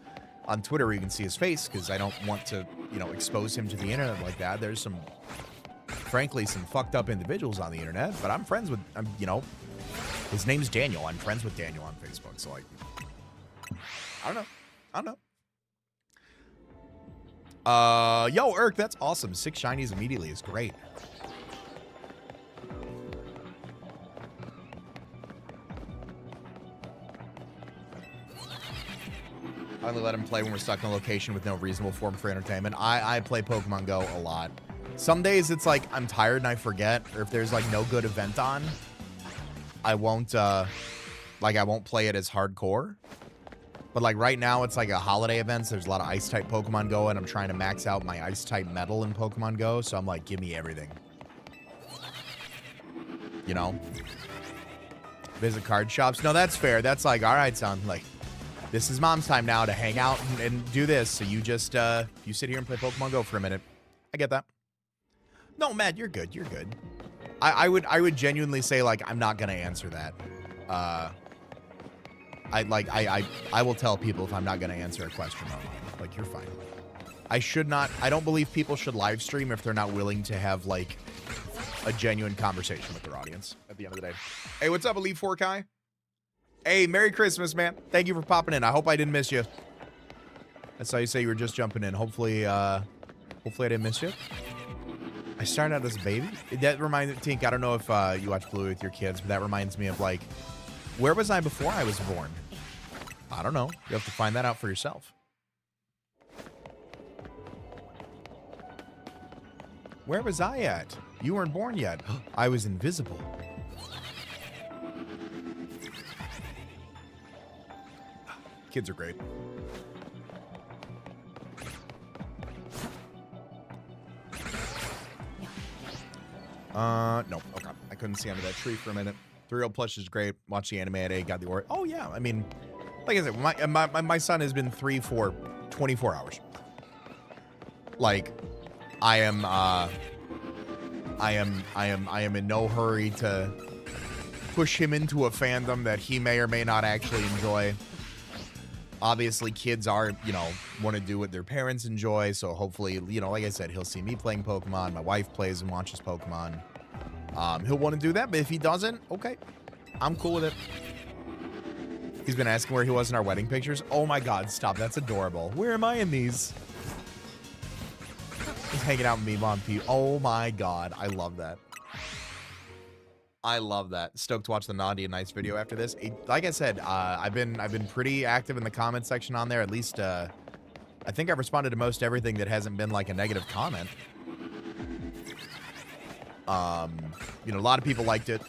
on Twitter where you can see his face because I don't want to, you know, expose him to the internet like that. There's some, frankly, some fucked up individuals on the internet, but I'm friends with, you know, his name's Daniel. I'm friends with Daniel on Facebook. So, like, I don't know. Yo, Irk, that's awesome. 6 shinies immediately is great. I only let him play when we're stuck in a location with no reasonable form for entertainment. I play Pokemon Go a lot. Some days it's like I'm tired and I forget, or if there's like no good event on, I won't play it as hardcore. But like right now it's like a holiday event, so there's a lot of ice type Pokemon Go, and I'm trying to max out my ice type metal in Pokemon Go, so I'm like, give me everything. You know? Visit card shops. No, that's fair. That's like, all right, son, like, this is mom's time now to hang out and do this. So you just, you sit here and play Pokemon Go for a minute. I get that. No, Matt, you're good. You're good. I would genuinely say, like, I'm not going to answer that. I will tell people if I'm not going to answer a question online. Like, you're fine. I don't believe people should live stream if they're not willing to have, like, a genuine conversation with their audience at the end of the day. Hey, what's up, Elite 4Kai? Hey, Merry Christmas, man. Thank you for popping in. I hope I didn't miss you. That's how you say you were just jumping in. Hopefully I didn't miss you. I started out as a baby. That reminds me, Tink, I don't know if you watch Blue with your kids, but that reminds me of, like, where was I before I was born? I don't know. You have to find that out for yourself. Where was I at? You weren't born yet. I was invisible. Kids are great. No. Okay. I couldn't see under that tree for a minute. 3-year-old plush is great. Watch the anime at 8. Got the aura. Oh, yeah. I mean, like I said, my son has been 3 for 24 hours. Like, I am in no hurry to push him into a fandom that he may or may not actually enjoy. Obviously, kids are, you know, want to do what their parents enjoy. So hopefully, you know, like I said, he'll see me playing Pokemon. My wife plays and watches Pokemon. He'll want to do that. But if he doesn't, okay, I'm cool with it. He's been asking where he was in our wedding pictures. Oh, my God, stop. That's adorable. Where am I in these? He's hanging out with me, Mom P. Oh, my God. I love that. I love that. Stoked to watch the Naughty and Nice video after this. Like I said, I've been pretty active in the comment section on there. At least, I think I've responded to most everything that hasn't been like a negative comment. You know, a lot of people liked it.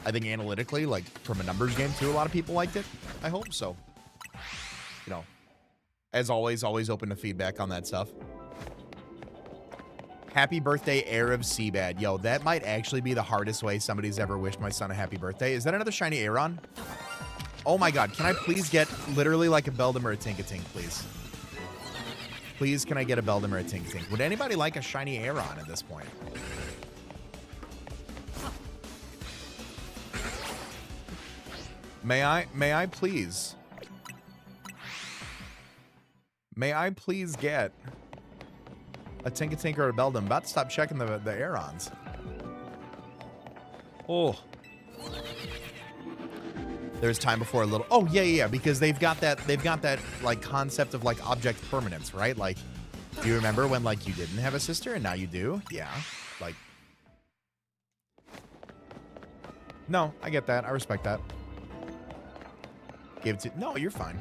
I think analytically, like from a numbers game too, a lot of people liked it. I hope so. You know, as always open to feedback on that stuff. Happy birthday, heir of CBAD. Yo, that might actually be the hardest way somebody's ever wished my son a happy birthday. Is that another shiny Aeron? Oh my God, can I please get literally like a Beldum or a Tinkatink, please? Please, can I get a Beldum or a Tink Tink? Would anybody like a shiny Aeron at this point? May I please? May I please get a Tink or a Beldum? I'm about to stop checking the Aerons. Oh. There's time before a little. Oh, yeah, because they've got that like concept of like object permanence, right? Like, do you remember when like you didn't have a sister and now you do? Yeah. Like, no, I get that. I respect that. Give it to, no, you're fine.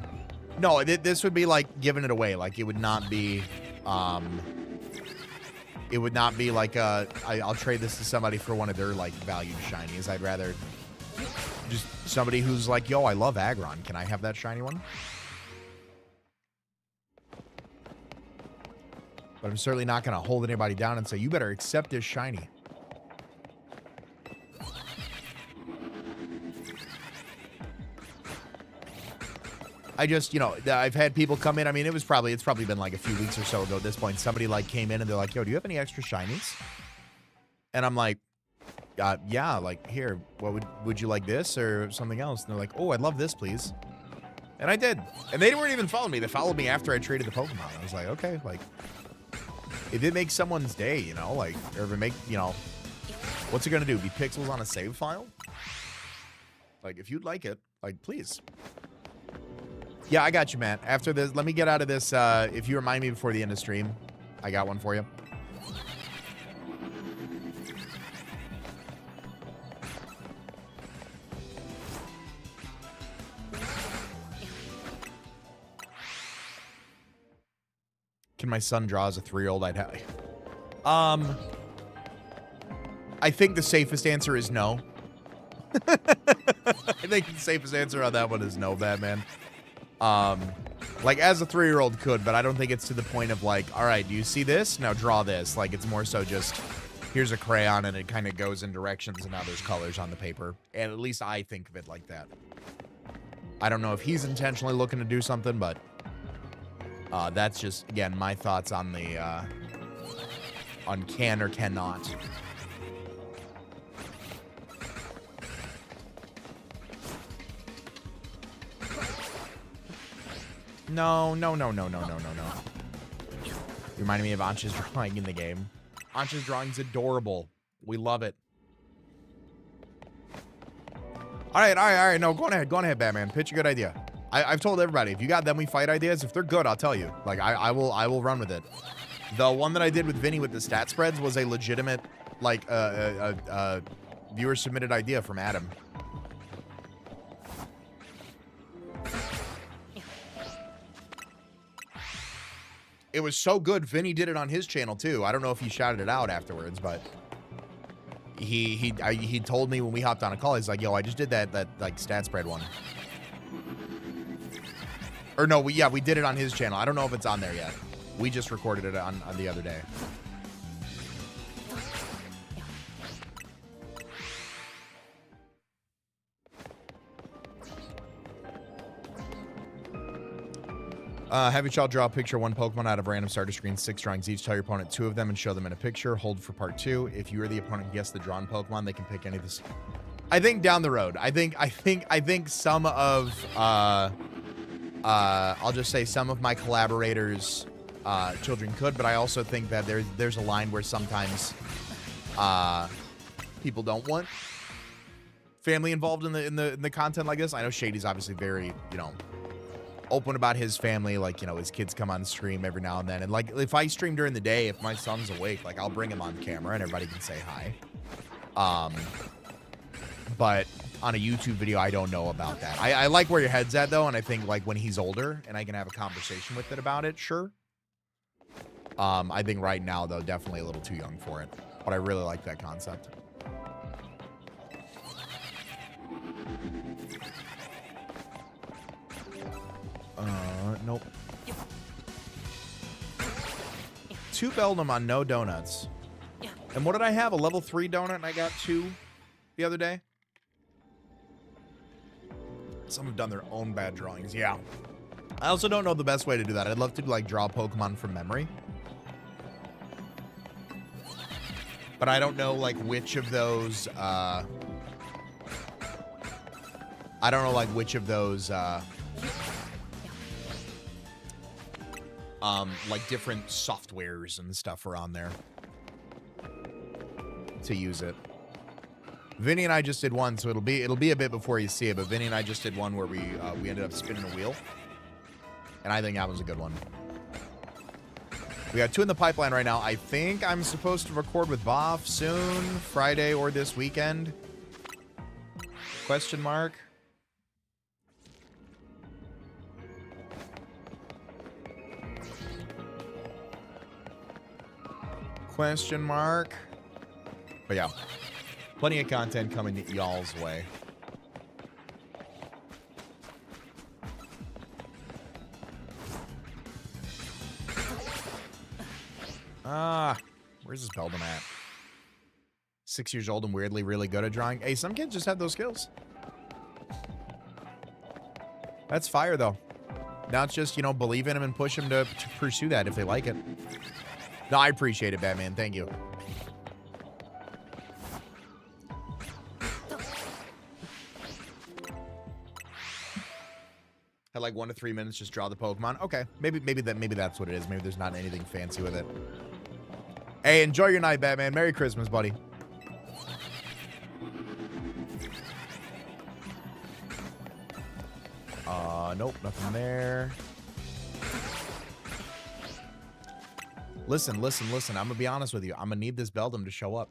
No, this would be like giving it away. Like, it would not be, like, I'll trade this to somebody for one of their like valued shinies. I'd rather just somebody who's like, yo, I love Aggron. Can I have that shiny one? But I'm certainly not going to hold anybody down and say, you better accept this shiny. I just, you know, I've had people come in. I mean, it's probably been like a few weeks or so ago at this point. Somebody like came in and they're like, yo, do you have any extra shinies? And I'm like, yeah, like, here, what would you like, this or something else? And they're like, oh, I'd love this, please. And I did. And they weren't even following me. They followed me after I traded the Pokemon. I was like, okay, like, if it makes someone's day, you know, like, or if it make, you know, what's it going to do? Be pixels on a save file? Like, if you'd like it, like, please. Yeah, I got you, Matt. After this, let me get out of this. If you remind me before the end of stream, I got one for you. Can my son draw as a 3-year-old? I'd have. I think the safest answer is no. I think the safest answer on that one is no, Batman. Like, as a 3-year-old could, but I don't think it's to the point of like, all right, do you see this? Now draw this. Like, it's more so just, here's a crayon and it kind of goes in directions and now there's colors on the paper. And at least I think of it like that. I don't know if he's intentionally looking to do something, but that's just, again, my thoughts on the, on can or cannot. No. You reminded me of Ancha's drawing in the game. Ancha's drawing's adorable. We love it. All right. No, go on ahead, Batman. Pitch a good idea. I've told everybody, if you got them we fight ideas, if they're good, I'll tell you. Like, I will run with it. The one that I did with Vinny with the stat spreads was a legitimate, like, viewer submitted idea from Adam. It was so good, Vinny did it on his channel too. I don't know if he shouted it out afterwards, but he told me when we hopped on a call, he's like, yo, I just did that like stat spread one. Or no, we did it on his channel. I don't know if it's on there yet. We just recorded it on the other day. Have your child draw a picture of one Pokemon out of random starter screen, 6 drawings each. Tell your opponent 2 of them and show them in a picture. Hold for part 2. If you or the opponent guess the drawn Pokemon, they can pick any of this. I think down the road. I think some of I'll just say some of my collaborators children could, but I also think that there's a line where sometimes people don't want family involved in the content like this. I know Shady's obviously very, you know, open about his family, like, you know, his kids come on stream every now and then, and like if I stream during the day, if my son's awake, like I'll bring him on camera and everybody can say hi. But on a YouTube video, I don't know about that. I like where your head's at though, and I think like when he's older and I can have a conversation with it about it, sure. I think right now though, definitely a little too young for it, but I really like that concept. Nope. 2 Beldum on no donuts. And what did I have? A level 3 donut and I got 2 the other day? Some have done their own bad drawings. Yeah. I also don't know the best way to do that. I'd love to like draw Pokemon from memory. But I don't know like which of those I don't know like which of those like different softwares and stuff are on there to use it. Vinny and I just did one, so it'll be a bit before you see it, but Vinny and I just did one where we ended up spinning a wheel. And I think that was a good one. We got 2 in the pipeline right now. I think I'm supposed to record with Boff soon, Friday or this weekend. Question mark. Question mark. But yeah, plenty of content coming y'all's way. Where's this Beldum at? 6 years old and weirdly really good at drawing. Hey, some kids just have those skills. That's fire, though. Now it's just, you know, believe in them and push them to pursue that if they like it. No, I appreciate it, Batman. Thank you. Had like 1 to 3 minutes, just draw the Pokemon. Okay, maybe that's what it is. Maybe there's not anything fancy with it. Hey, enjoy your night, Batman. Merry Christmas, buddy. Nope, nothing there. Listen. I'm gonna be honest with you. I'm gonna need this Beldum to show up.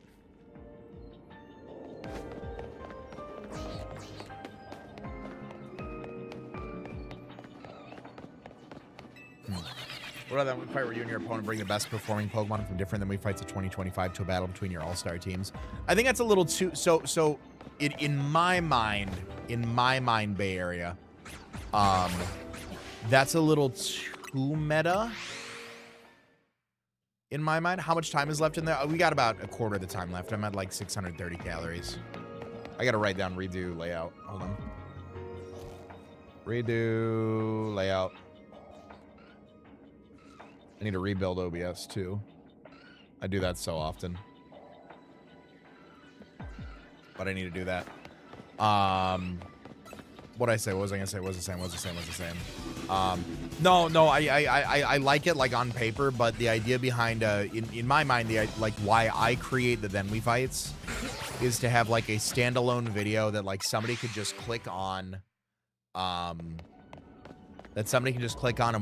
What about that fight where you and your opponent bring the best performing Pokemon from different than we fights of 2025 to a battle between your all-star teams? I think that's a little too so in my mind, Bay Area, that's a little too meta. In my mind, how much time is left in there? We got about a quarter of the time left. I'm at like 630 calories. I gotta write down redo layout. Hold on. Redo layout. I need to rebuild OBS too. I do that so often. But I need to do that. What'd I say? What was I gonna say? What's the same? No, I like it like on paper, but the idea behind in my mind, like why I create the Then We Fights is to have like a standalone video that like somebody could just click on, and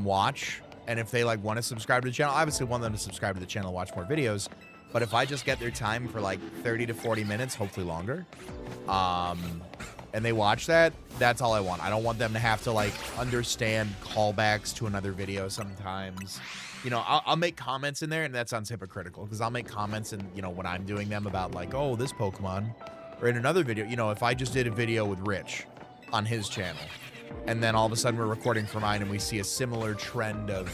watch. And if they like want to subscribe to the channel, I obviously want them to subscribe to the channel and watch more videos. But if I just get their time for like 30 to 40 minutes, hopefully longer, and they watch that, that's all I want. I don't want them to have to like understand callbacks to another video sometimes. You know, I'll make comments in there, and that sounds hypocritical because I'll make comments and, you know, when I'm doing them about like, oh, this Pokemon, or in another video, you know, if I just did a video with Rich on his channel, and then all of a sudden we're recording for mine and we see a similar trend of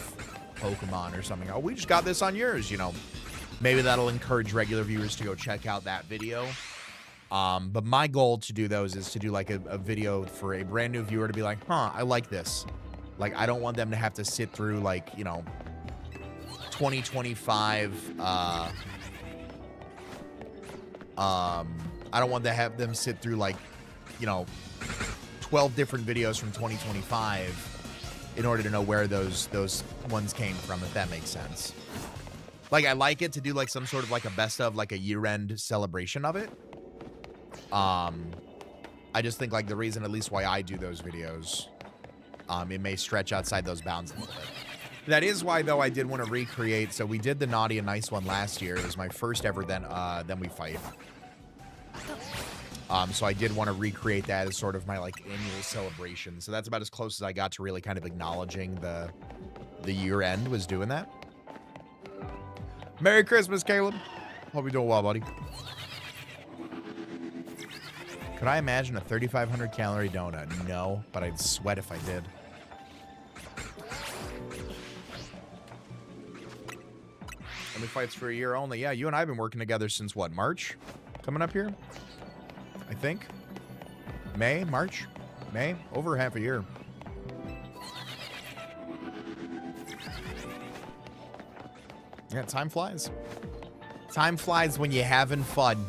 Pokemon or something. Oh, we just got this on yours, you know. Maybe that'll encourage regular viewers to go check out that video. But my goal to do those is to do like a video for a brand new viewer to be like, huh, I like this. Like, I don't want them to have to sit through like, you know, 2025. I don't want to have them sit through like, you know, 12 different videos from 2025 in order to know where those ones came from, if that makes sense. Like, I like it to do like some sort of like a best of like a year-end celebration of it. I just think like the reason at least why I do those videos, it may stretch outside those bounds a little bit. That is why though I did want to recreate. So we did the Naughty and Nice one last year. It was my first ever Then We Fight. So I did want to recreate that as sort of my like annual celebration. So that's about as close as I got to really kind of acknowledging the year end was doing that. Merry Christmas, Caleb. Hope you're doing well, buddy. Could I imagine a 3,500 calorie donut? No, but I'd sweat if I did. Only fights for a year only. Yeah, you and I have been working together since what, March? Coming up here? I think. May? March? May? Over half a year. Yeah, time flies. Time flies when you're having fun.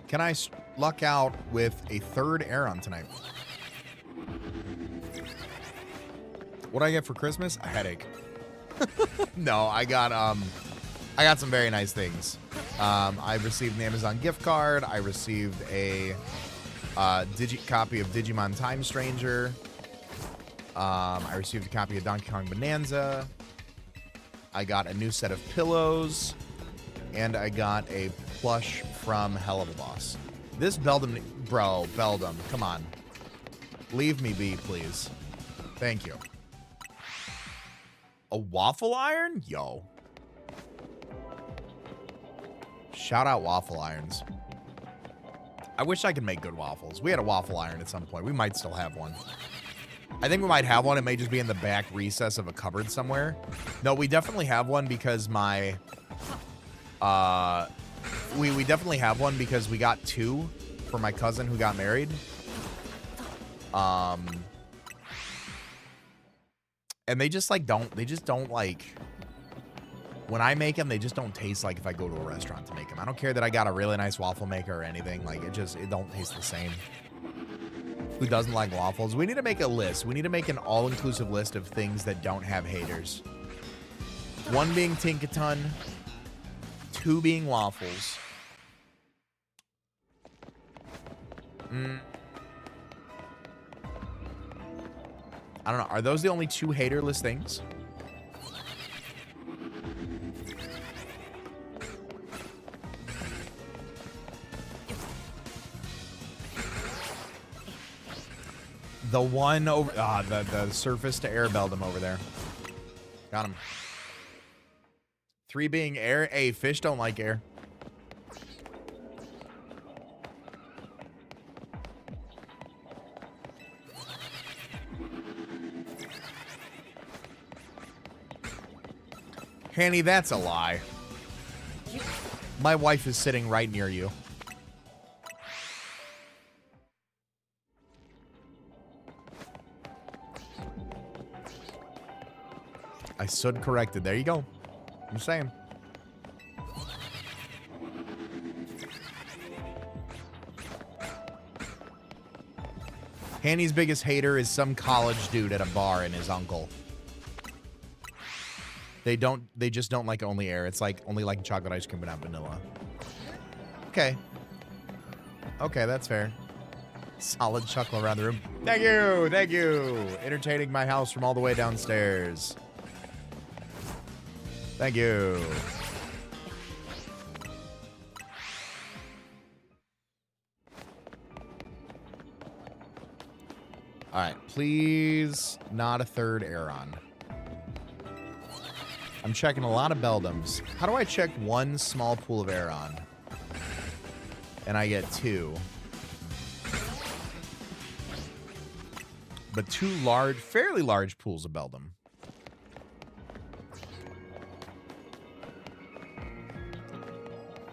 Can I luck out with a third Aeron tonight? What do I get for Christmas? A headache. No, I got some very nice things. I received an Amazon gift card. I received a copy of Digimon Time Stranger. I received a copy of Donkey Kong Bonanza. I got a new set of pillows. And I got a plush from Hell of a Boss. This Beldum, bro, Beldum, come on. Leave me be, please. Thank you. A waffle iron? Yo. Shout out waffle irons. I wish I could make good waffles. We had a waffle iron at some point. We might still have one. I think we might have one. It may just be in the back recess of a cupboard somewhere. No, we definitely have one because my... we definitely have one because we got two for my cousin who got married. And they just like don't like, when I make them, they just don't taste like if I go to a restaurant to make them. I don't care that I got a really nice waffle maker or anything. Like it don't taste the same. Who doesn't like waffles? We need to make a list. We need to make an all-inclusive list of things that don't have haters. 1 being Tinkaton. 2 being waffles. I don't know. Are those the only 2 haterless things? The one over... the surface to air Beldum over there. Got him. 3 being air. Hey, fish don't like air. Hanny, that's a lie. My wife is sitting right near you. I stood corrected. There you go. I'm saying. Hanny's biggest hater is some college dude at a bar and his uncle. They just don't like only air. It's like only like chocolate ice cream but not vanilla. Okay. Okay, that's fair. Solid chuckle around the room. Thank you. Thank you. Entertaining my house from all the way downstairs. Thank you. All right, please not a third Aeron. I'm checking a lot of Beldums. How do I check one small pool of Aeron? And I get 2. But 2 large, fairly large pools of Beldum.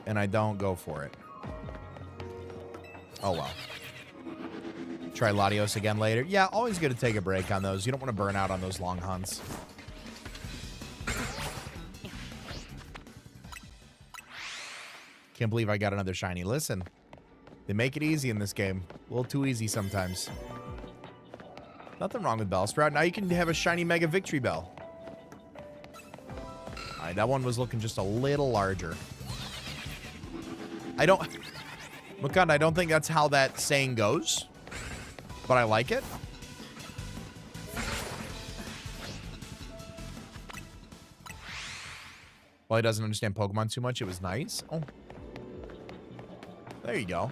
And I don't go for it. Oh, well. Try Latios again later. Yeah, always good to take a break on those. You don't want to burn out on those long hunts. Can't believe I got another shiny. Listen, they make it easy in this game. A little too easy sometimes. Nothing wrong with Bellsprout. Now you can have a shiny Mega Victory Bell. All right, that one was looking just a little larger. I don't... Mukunda, I don't think that's how that saying goes. But I like it. Well, he doesn't understand Pokemon too much. It was nice. Oh. There you go.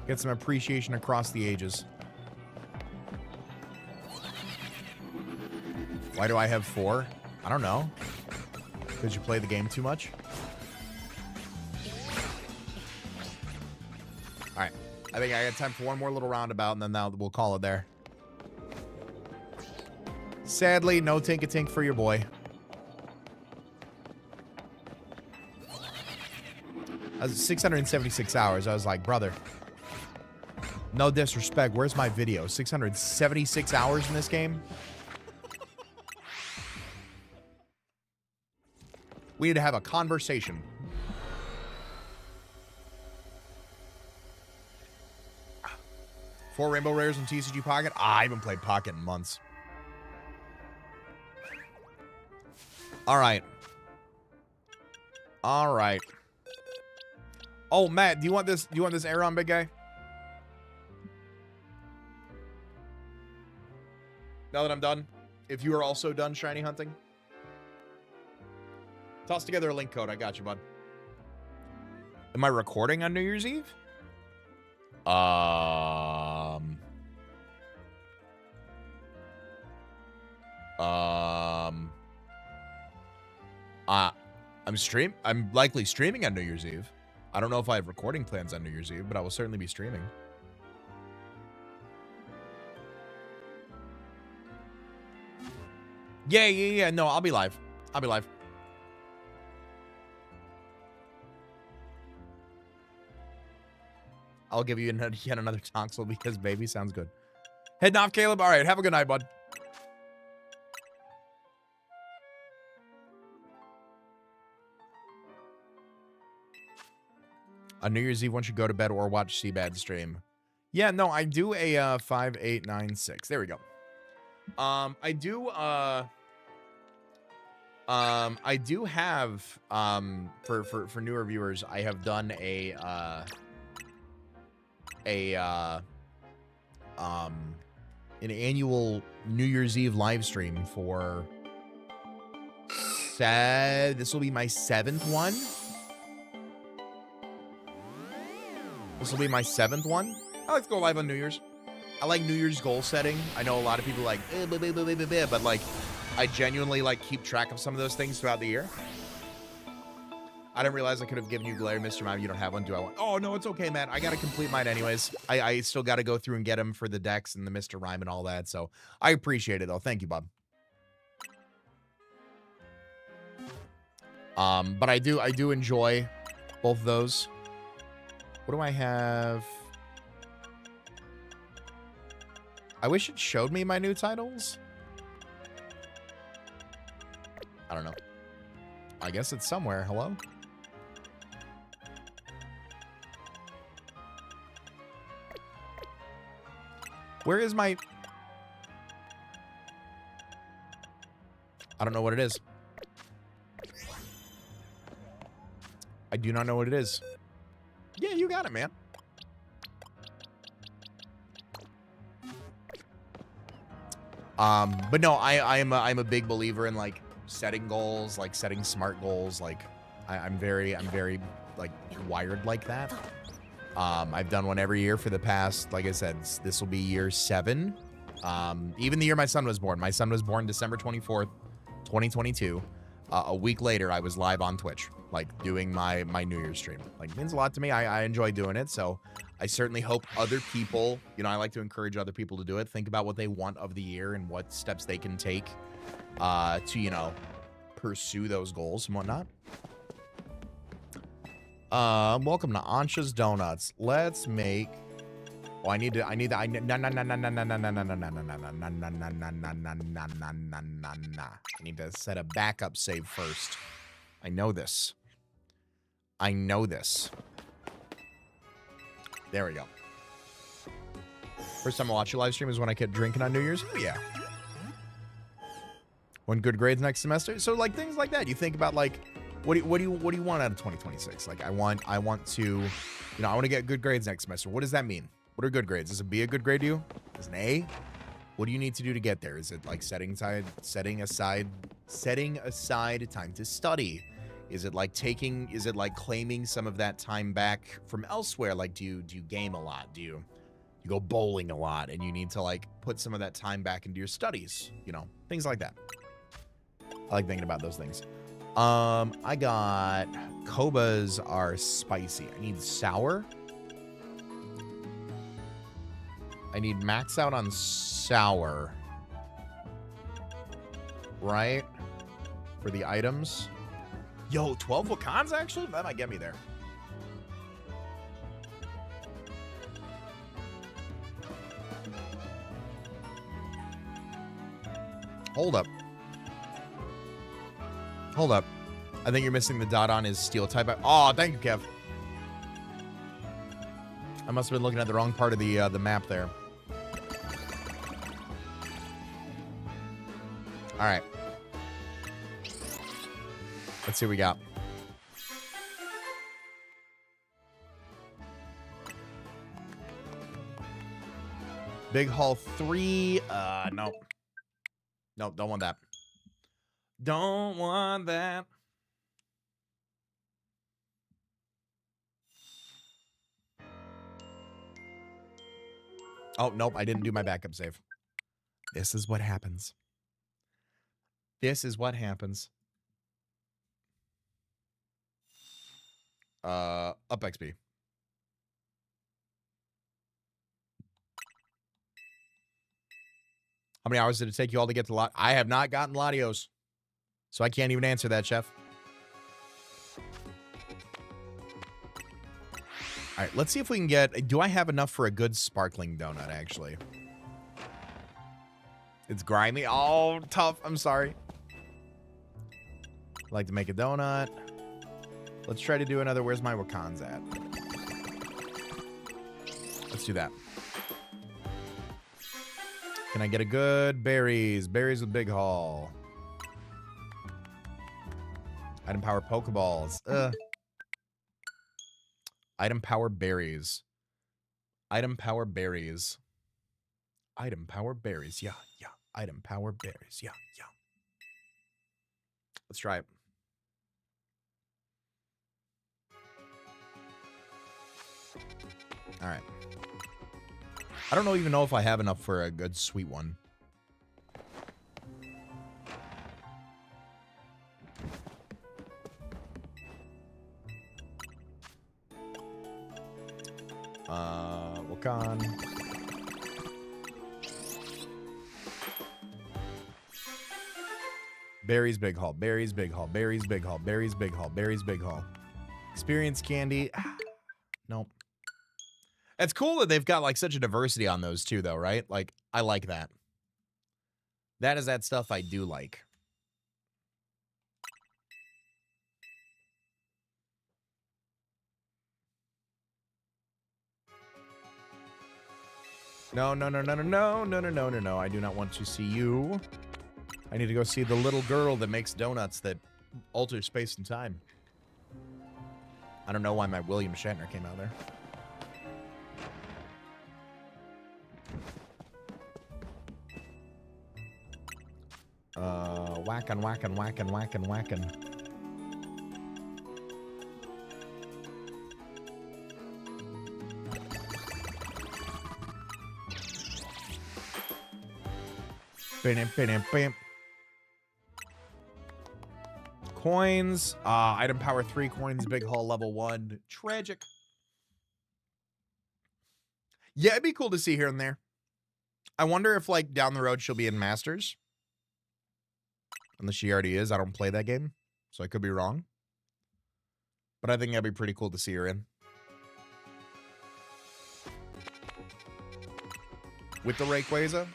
Get some appreciation across the ages. Why do I have 4? I don't know. Because you play the game too much? Alright. I think I got time for one more little roundabout, and then we'll call it there. Sadly, no Tink-a-Tink for your boy. 676 hours. I was like, brother, no disrespect. Where's my video? 676 hours in this game? We need to have a conversation. Four Rainbow Rares in TCG Pocket? I haven't played Pocket in months. All right. All right. Oh, Matt, do you want this? Do you want this Aeron, big guy? Now that I'm done, if you are also done shiny hunting, toss together a link code. I got you, bud. Am I recording on New Year's Eve? I'm likely streaming on New Year's Eve. I don't know if I have recording plans on New Year's Eve, but I will certainly be streaming. Yeah. No, I'll be live. I'll be live. I'll give you yet another tonsil because baby sounds good. Heading off, Caleb. All right, have a good night, bud. On New Year's Eve, once you go to bed or watch CBAD stream. Yeah, no, I do a 5, 8, 9, 6. There we go. I do have for newer viewers, I have done an annual New Year's Eve live stream for this will be my 7th one. This will be my 7th one. I like to go live on New Year's. I like New Year's goal setting. I know a lot of people like, but like, I genuinely like keep track of some of those things throughout the year. I didn't realize I could have given you Glare, Mr. Mime. You don't have one. Do I want? Oh, no, it's okay, man. I got to complete mine anyways. I still got to go through and get them for the decks and the Mr. Rhyme and all that. So I appreciate it, though. Thank you, Bob. But I do enjoy both of those. What do I have? I wish it showed me my new titles. I don't know. I guess it's somewhere. Hello? Where is my... I don't know what it is. I do not know what it is. Yeah, you got it, man. But no, I'm a big believer in like setting goals, like setting smart goals. Like I'm very like wired like that. I've done one every year for the past, like I said, this will be year 7. Even the year my son was born. My son was born December 24th, 2022. A week later, I was live on Twitch, like doing my New Year's stream. Like, it means a lot to me. I enjoy doing it. So I certainly hope other people, you know, I like to encourage other people to do it. Think about what they want of the year and what steps they can take to, you know, pursue those goals and whatnot. Welcome to Ansha's Donuts. Let's make... Oh, I need I need to set a backup save first. I know this. I know this. There we go. First time I watch your live stream is when I kept drinking on New Year's. Oh, yeah. When good grades next semester. So, like, things like that. You think about, like, what do you want out of 2026? Like, I want to, you know, I want to get good grades next semester. What does that mean? What are good grades? Is a B a good grade to you? Is an A? What do you need to do to get there? Is it like setting aside time to study? Is it like claiming some of that time back from elsewhere? Like, do you game a lot? Do you go bowling a lot and you need to like put some of that time back into your studies? You know, things like that. I like thinking about those things. I got Kobas are spicy. I need sour. I need max out on sour. Right? For the items. Yo, 12 Wakans actually? That might get me there. Hold up. Hold up. I think you're missing the dot on his steel type. Oh, thank you, Kev. I must have been looking at the wrong part of the map there. All right. Let's see what we got. Big Hall 3. Nope. Nope, don't want that. Don't want that. Oh, nope, I didn't do my backup save. This is what happens. This is what happens. Up XP. How many hours did it take you all to get to Lot? I have not gotten Latios, so I can't even answer that, Chef. All right, let's see if we can get... Do I have enough for a good sparkling donut, actually? It's grimy. Oh, tough. I'm sorry. I'd like to make a donut. Let's try to do another Where's My Wakans at? Let's do that. Can I get a good berries? Berries with Big Haul. Item power Pokeballs. Item power berries. Item power berries. Item power berries. Yeah, yeah. Item power berries. Yeah, yeah. Let's try it. All right. I don't even know if I have enough for a good sweet one. Wakan. Berries Big Haul. Berries Big Haul. Berries Big Haul. Berries Big Haul. Berries Big Haul. Experience candy. Nope. It's cool that they've got like such a diversity on those too, though, right? Like, I like that. That is that stuff I do like. No, no, no, no, no, no, no, no, no, no, no. I do not want to see you. I need to go see the little girl that makes donuts that alter space and time. I don't know why my William Shatner came out there. Whackin', whackin', whackin', whackin', whackin'. Bam, bam, bam. Coins. Item power 3 coins. Big Haul level 1. Tragic. Yeah, it'd be cool to see here and there. I wonder if, like, down the road she'll be in Masters. Unless she already is. I don't play that game, so I could be wrong. But I think that'd be pretty cool to see her in. With the Rayquaza.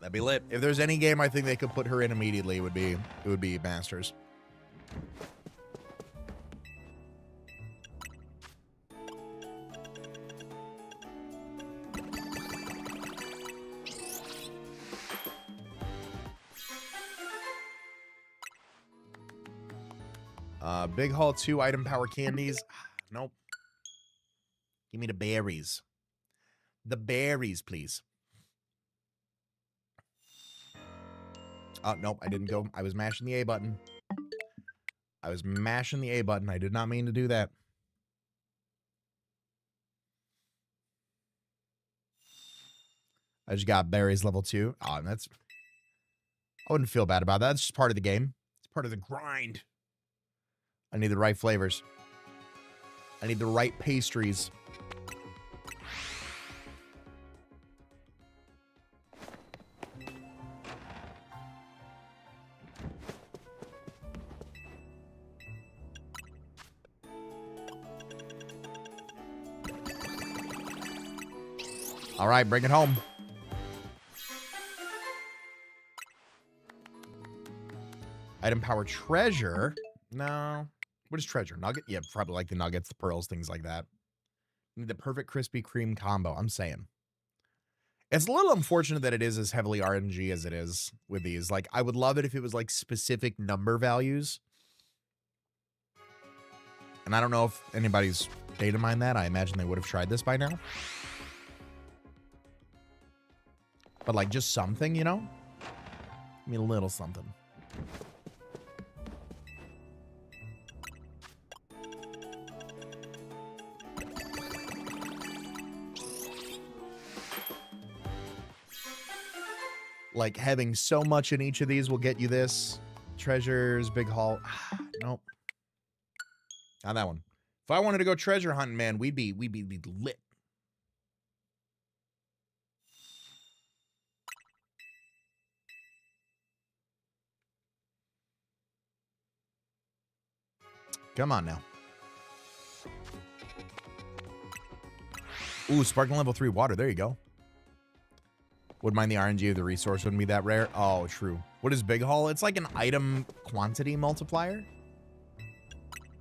That'd be lit. If there's any game I think they could put her in immediately, it would be Masters. Big Haul 2 item power candies. Nope. Give me the berries. The berries, please. Oh, nope, I didn't go. I was mashing the A button. I was mashing the A button. I did not mean to do that. I just got berries level 2. Oh, and that's... I wouldn't feel bad about that. It's just part of the game. It's part of the grind. I need the right flavors. I need the right pastries. All right, bring it home. Item power treasure. No. What is treasure? Nugget? Yeah, probably like the nuggets, the pearls, things like that. Need the perfect Krispy Kreme combo. I'm saying. It's a little unfortunate that it is as heavily RNG as it is with these. Like, I would love it if it was like specific number values. And I don't know if anybody's data mined that. I imagine they would have tried this by now. But like just something, you know? I mean, a little something. Like having so much in each of these will get you this. Treasures, big haul. Nope. Not that one. If I wanted to go treasure hunting, man, we'd be lit. Come on now. Ooh, sparkling level 3 water. There you go. Wouldn't mind the RNG of the resource wouldn't be that rare. Oh, true. What is big haul? It's like an item quantity multiplier.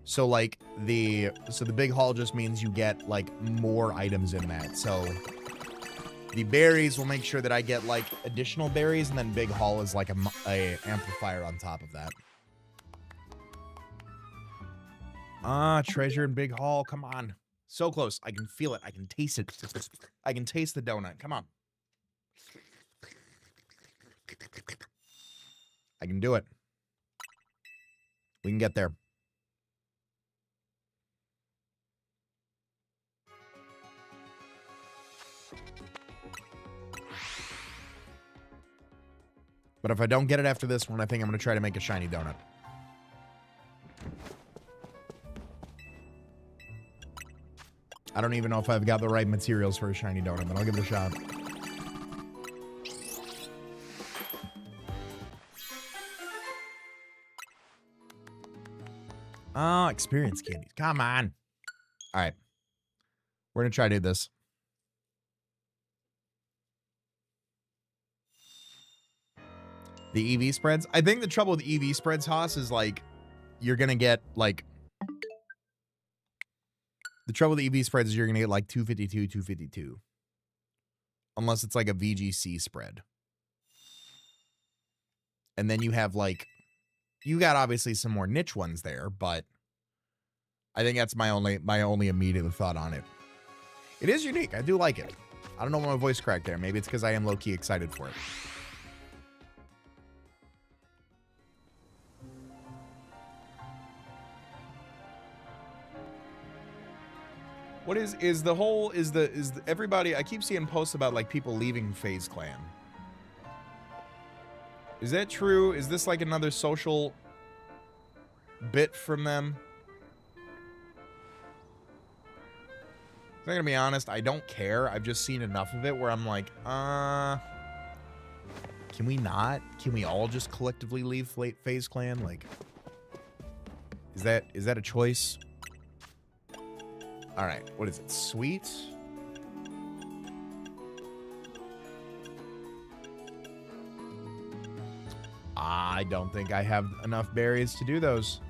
So like the big haul just means you get like more items in that. So the berries will make sure that I get like additional berries, and then big haul is like a amplifier on top of that. Treasure and big haul. Come on. So close. I can feel it. I can taste it. I can taste the donut. Come on. I can do it. We can get there. But if I don't get it after this one, I think I'm going to try to make a shiny donut. I don't even know if I've got the right materials for a shiny donut, but I'll give it a shot. Oh, experience candies. Come on. All right. We're going to try to do this. The EV spreads. I think the trouble with EV spreads, Haas, is like you're going to get like... The trouble with EV spreads is you're going to get like 252, 252. Unless it's like a VGC spread. And then you have like... You got obviously some more niche ones there, but I think that's my only immediate thought on it. It is unique. I do like it. I don't know why my voice cracked there. Maybe it's because I am low-key excited for it. What is everybody, I keep seeing posts about like people leaving FaZe Clan. Is that true? Is this like another social bit from them? I'm gonna be honest, I don't care. I've just seen enough of it where I'm like, can we not? Can we all just collectively leave FaZe Clan? Like, is that a choice? All right, what is it? Sweet? I don't think I have enough berries to do those.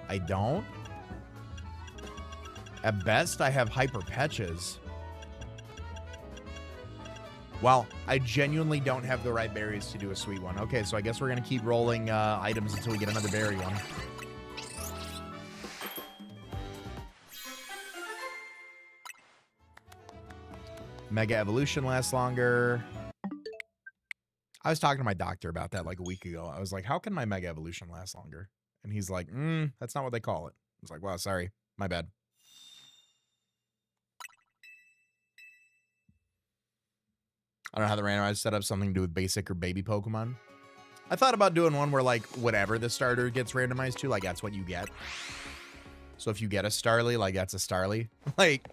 I don't? At best, I have hyper petches. Well, I genuinely don't have the right berries to do a sweet one. Okay, so I guess we're going to keep rolling items until we get another berry one. Mega Evolution lasts longer. I was talking to my doctor about that like a week ago. I was like, how can my Mega Evolution last longer? And he's like, that's not what they call it. I was like, wow, sorry. My bad. I don't know how the randomized set up something to do with basic or baby Pokemon. I thought about doing one where like whatever the starter gets randomized to, like that's what you get. So if you get a Starly, like that's a Starly. Like,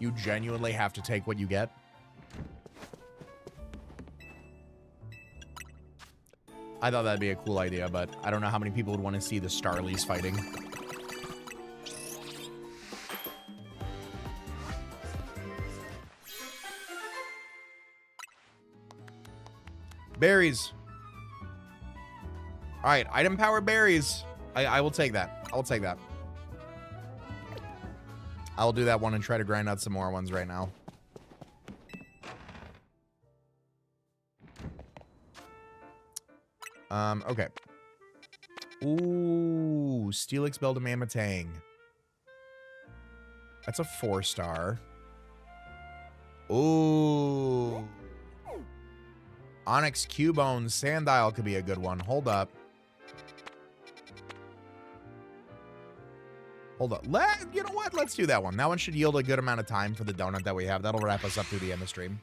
you genuinely have to take what you get. I thought that'd be a cool idea, but I don't know how many people would want to see the Starlies fighting. Berries. All right, item power berries. I will take that. I will take that. I'll do that one and try to grind out some more ones right now. Okay. Ooh, Steelix Beldamamatang. That's a 4-star. Ooh. Onyx Cubone Sandile could be a good one. Hold up. Hold up. You know what? Let's do that one. That one should yield a good amount of time for the donut that we have. That'll wrap us up through the end of the stream.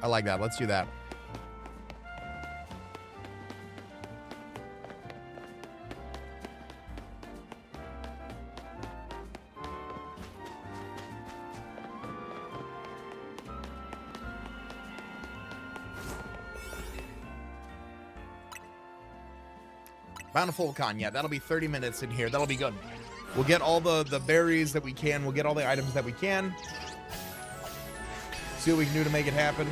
I like that. Let's do that. Bountiful Con, yeah, that'll be 30 minutes in here. That'll be good. We'll get all the berries that we can. We'll get all the items that we can. See what we can do to make it happen.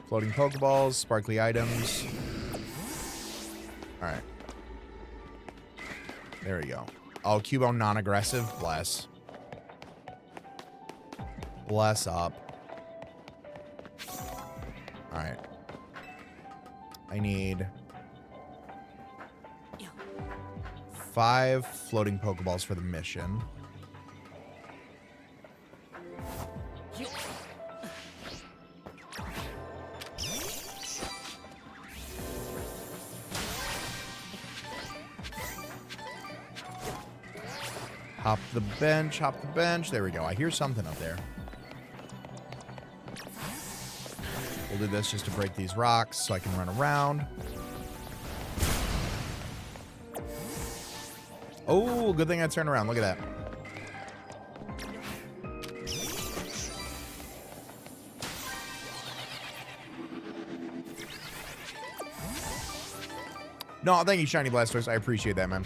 Floating Pokeballs, sparkly items. All right. There we go. Oh, Cubone non-aggressive. Bless. Bless up. All right. I need 5 floating Pokeballs for the mission. Hop the bench, hop the bench. There we go. I hear something up there. We'll do this just to break these rocks so I can run around. Oh, good thing I turned around. Look at that. No, thank you, Shiny Blastoise. I appreciate that, man.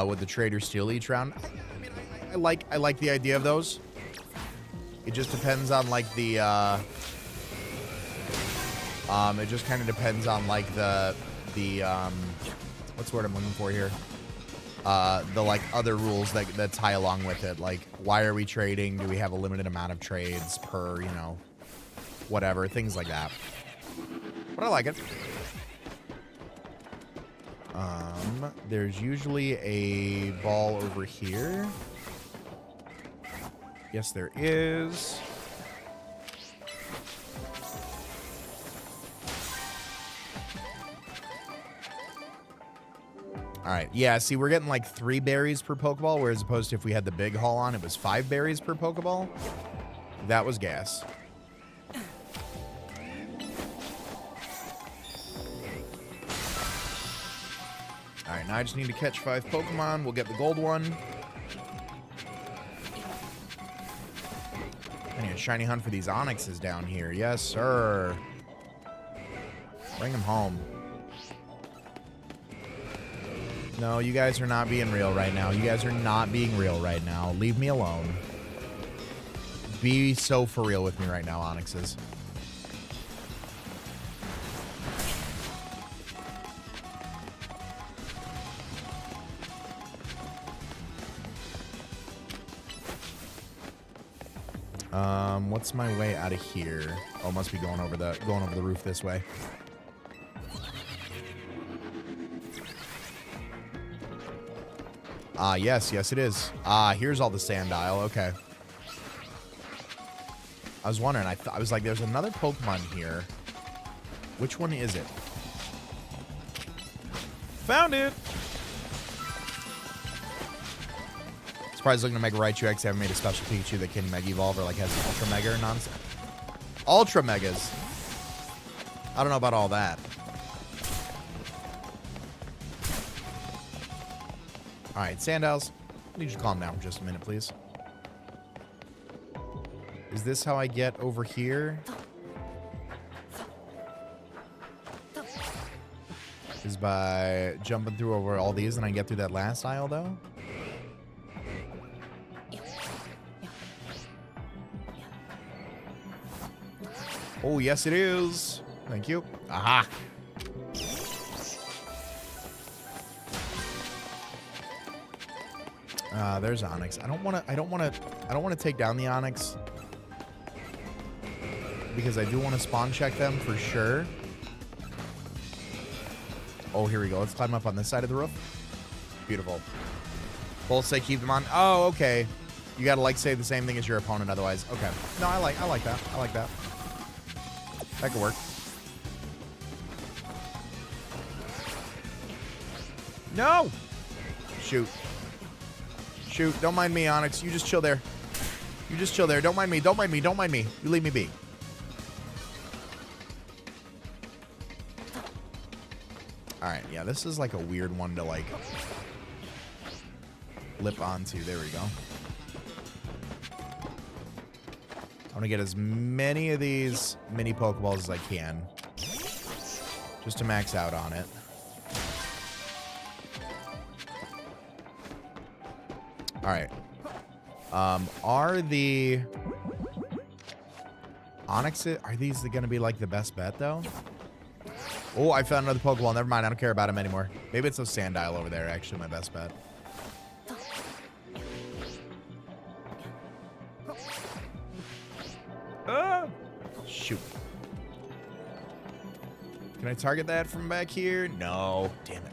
With the Trader Steel each round. I mean, I like the idea of those. It just depends on like the it just kind of depends on like the what's the word I'm looking for here? The like other rules that tie along with it. Like, why are we trading? Do we have a limited amount of trades per, you know, whatever, things like that. But I like it. There's usually a ball over here. Yes, there is. All right. Yeah, see, we're getting like 3 berries per Pokeball, whereas opposed to if we had the big haul on, it was 5 berries per Pokeball. That was gas. All right, now I just need to catch 5 Pokemon. We'll get the gold one. I need a shiny hunt for these Onyxes down here. Yes, sir. Bring them home. No, you guys are not being real right now. You guys are not being real right now. Leave me alone. Be so for real with me right now, Onyxes. What's my way out of here? Oh, must be going over the roof this way. Yes, it is. Here's all the Sandile. Okay. I was wondering. I was like, there's another Pokemon here. Which one is it? Found it. Surprised looking to Mega Raichu X. Haven't made a special Pikachu that can Mega Evolve or like has an Ultra Mega or nonsense. Ultra Megas. I don't know about all that. All right, Sandiles. I need you to calm down for just a minute, please. Is this how I get over here? is by jumping through over all these, and I get through that last aisle, though. Oh, yes, it is. Thank you. Aha. There's Onyx. I don't want to take down the Onyx because I do want to spawn check them for sure. Oh, here we go. Let's climb up on this side of the roof. Beautiful. Both say keep them on. Oh, okay. You gotta like say the same thing as your opponent otherwise. Okay. No, I like that. I like that. That could work. No! Shoot. Shoot. Don't mind me, Onyx. You just chill there. You just chill there. Don't mind me. Don't mind me. Don't mind me. You leave me be. Alright, yeah, this is like a weird one to like lip onto. There we go. I want to get as many of these mini Pokeballs as I can. Just to max out on it. Alright. Are the Onyxes, are these going to be like the best bet though? Oh, I found another Pokeball. Never mind. I don't care about him anymore. Maybe it's those Sandile over there. Actually, my best bet. Shoot. Can I target that from back here? No. Damn it.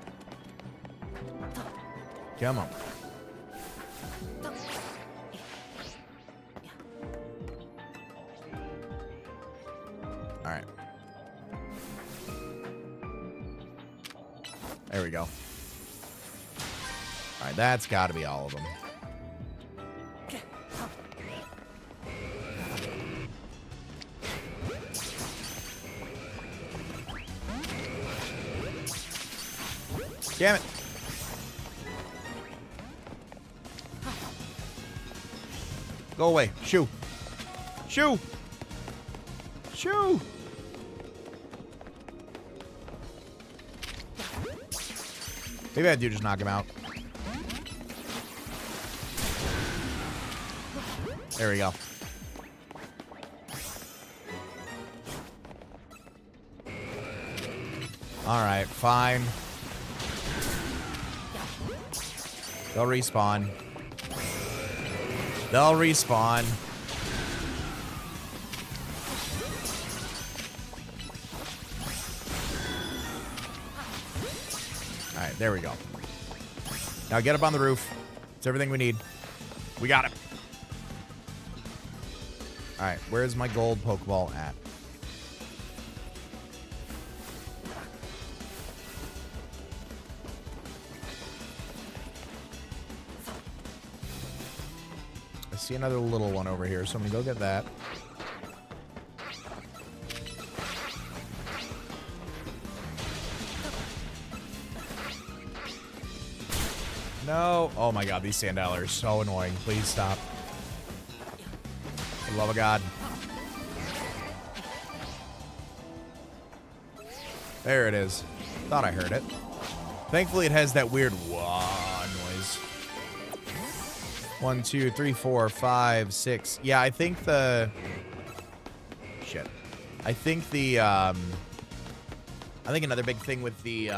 Come on. All right. There we go. All right, that's got to be all of them. Damn it. Go away. Shoo. Shoo. Shoo. Maybe I do just knock him out. There we go. All right, fine. They'll respawn. They'll respawn. All right, there we go. Now get up on the roof. It's everything we need. We got it. All right, where's my gold Pokeball at? I see another little one over here, so I'm gonna go get that. No. Oh my god, these Sandile are so annoying. Please stop. For the love of God. There it is. Thought I heard it. Thankfully, it has that weird wah noise. 1, 2, 3, 4, 5, 6. Yeah, I think the... Shit. I think the, I think another big thing with the,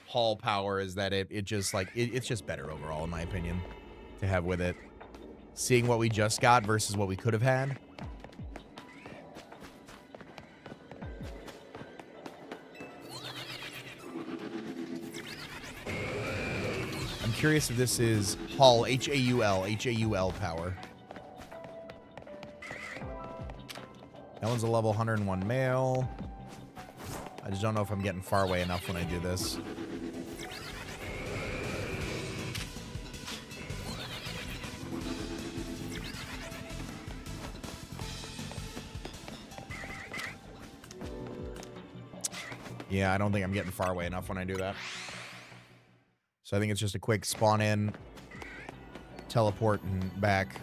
Hall power is that it just, like, it's just better overall, in my opinion, to have with it. Seeing what we just got versus what we could have had. I'm curious if this is Hall, H-A-U-L power. That one's a level 101 male. I just don't know if I'm getting far away enough when I do this. Yeah, I don't think I'm getting far away enough when I do that. So I think it's just a quick spawn in, teleport, and back.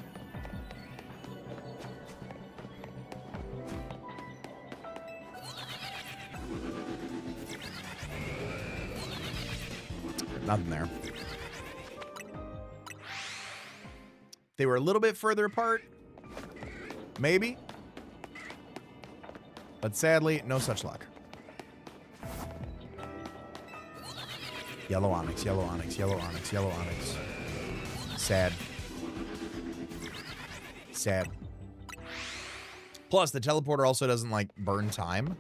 Nothing there. They were a little bit further apart. Maybe. But sadly, no such luck. Yellow onyx, yellow onyx, yellow onyx, yellow onyx. Sad. Sad. Plus, the teleporter also doesn't, like, burn time.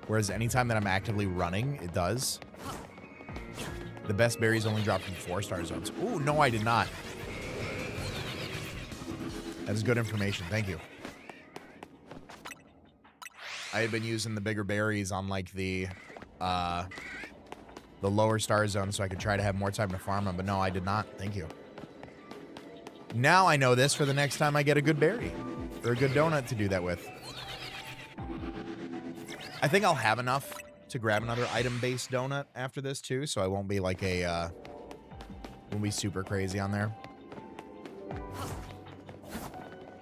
Whereas anytime that I'm actively running, it does. The best berries only drop from 4-star zones. Ooh, no, I did not. That is good information. Thank you. I had been using the bigger berries on, like, the lower star zone so I could try to have more time to farm them, but no, I did not. Thank you. Now I know this for the next time I get a good berry or a good donut to do that with. I think I'll have enough to grab another item-based donut after this too, so I won't be like won't be super crazy on there.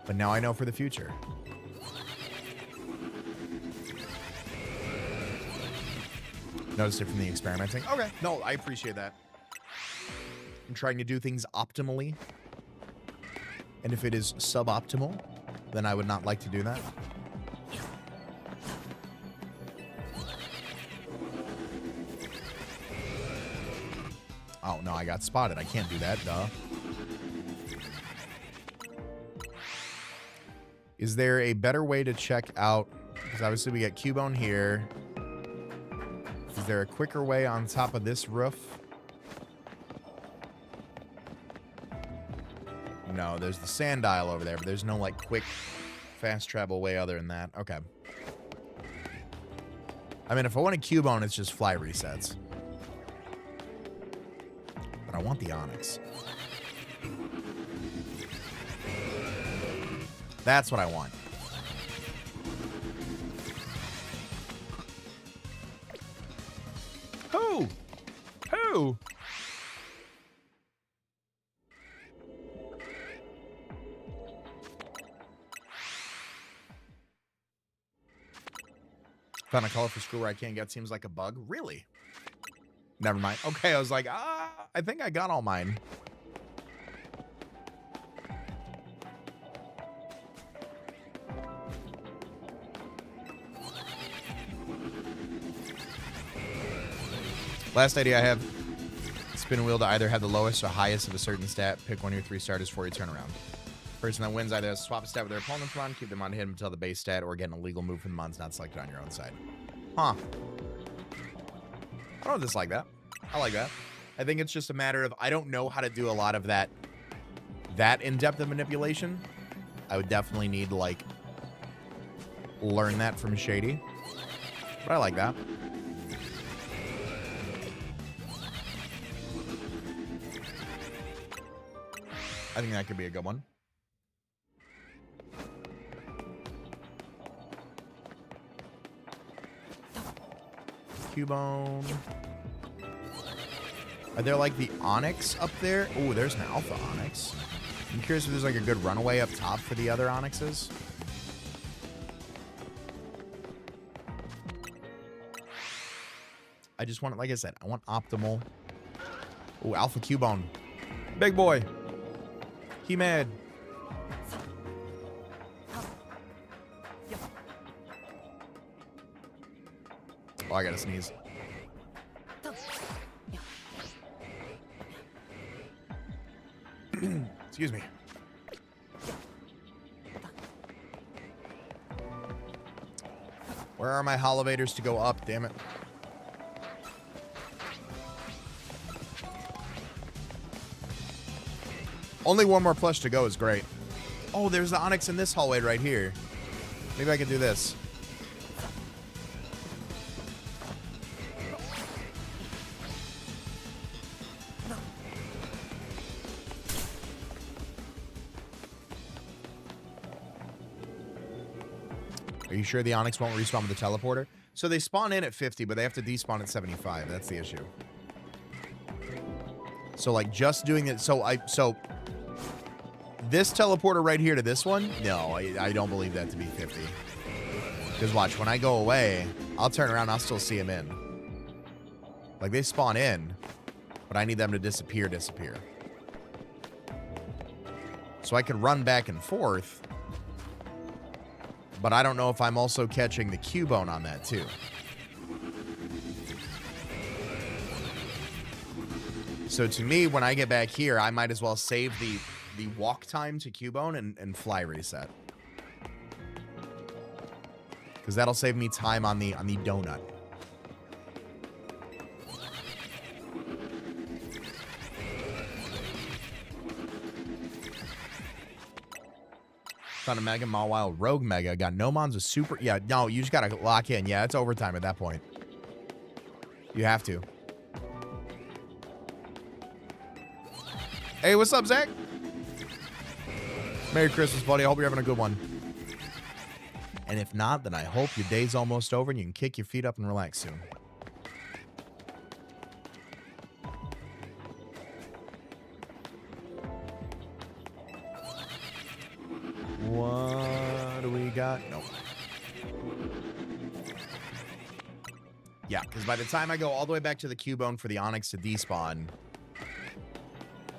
But now I know for the future. Noticed it from the experimenting. Okay, no, I appreciate that. I'm trying to do things optimally. And if it is suboptimal, then I would not like to do that. Oh, no, I got spotted. I can't do that, duh. Is there a better way to check out? Because obviously we got Cubone here. Is there a quicker way on top of this roof? No, there's the sand dial over there, but there's no, like, quick, fast travel way other than that. Okay. I mean, if I want a Cubone, it's just fly resets. But I want the onyx. That's what I want. Who? Who? Found a colorful screw where I can't get. Seems like a bug. Really? Never mind. Okay, I was like, I think I got all mine. Last idea I have. Spin wheel to either have the lowest or highest of a certain stat. Pick one of your 3 starters for your turnaround. Person that wins either has to swap a stat with their opponent's on, keep them on hit until the base stat, or get an illegal move from the mon's not selected on your own side. Huh. I don't dislike that. I like that. I think it's just a matter of I don't know how to do a lot of that in-depth of manipulation. I would definitely need to, like, learn that from Shady. But I like that. I think that could be a good one. Cubone. Are there like the onyx up there? Oh, there's an alpha onyx. I'm curious if there's like a good runaway up top for the other onyxes. I just want, like I said, I want optimal. Oh, alpha Cubone. Big boy. He mad. Oh, I gotta sneeze. Excuse me. Where are my elevators to go up? Damn it. Only one more plush to go is great. Oh, there's the onyx in this hallway right here. Maybe I can do this. Are you sure the onyx won't respawn with the teleporter? So they spawn in at 50, but they have to despawn at 75. That's the issue. So like just doing it. So this teleporter right here to this one. No, I don't believe that to be 50. Because watch, when I go away, I'll turn around. I'll still see him in. Like, they spawn in, but I need them to disappear. So I could run back and forth, but I don't know if I'm also catching the Cubone on that, too. So to me, when I get back here, I might as well save the walk time to Cubone and fly reset. Because that'll save me time on the donut. Found a Mega Mawile Rogue Mega. Got Gnomon's a super... Yeah, no, you just gotta lock in. Yeah, it's overtime at that point. You have to. Hey, what's up, Zach? Merry Christmas, buddy. I hope you're having a good one. And if not, then I hope your day's almost over and you can kick your feet up and relax soon. What do we got? Nope. Yeah, because by the time I go all the way back to the Cubone for the Onyx to despawn,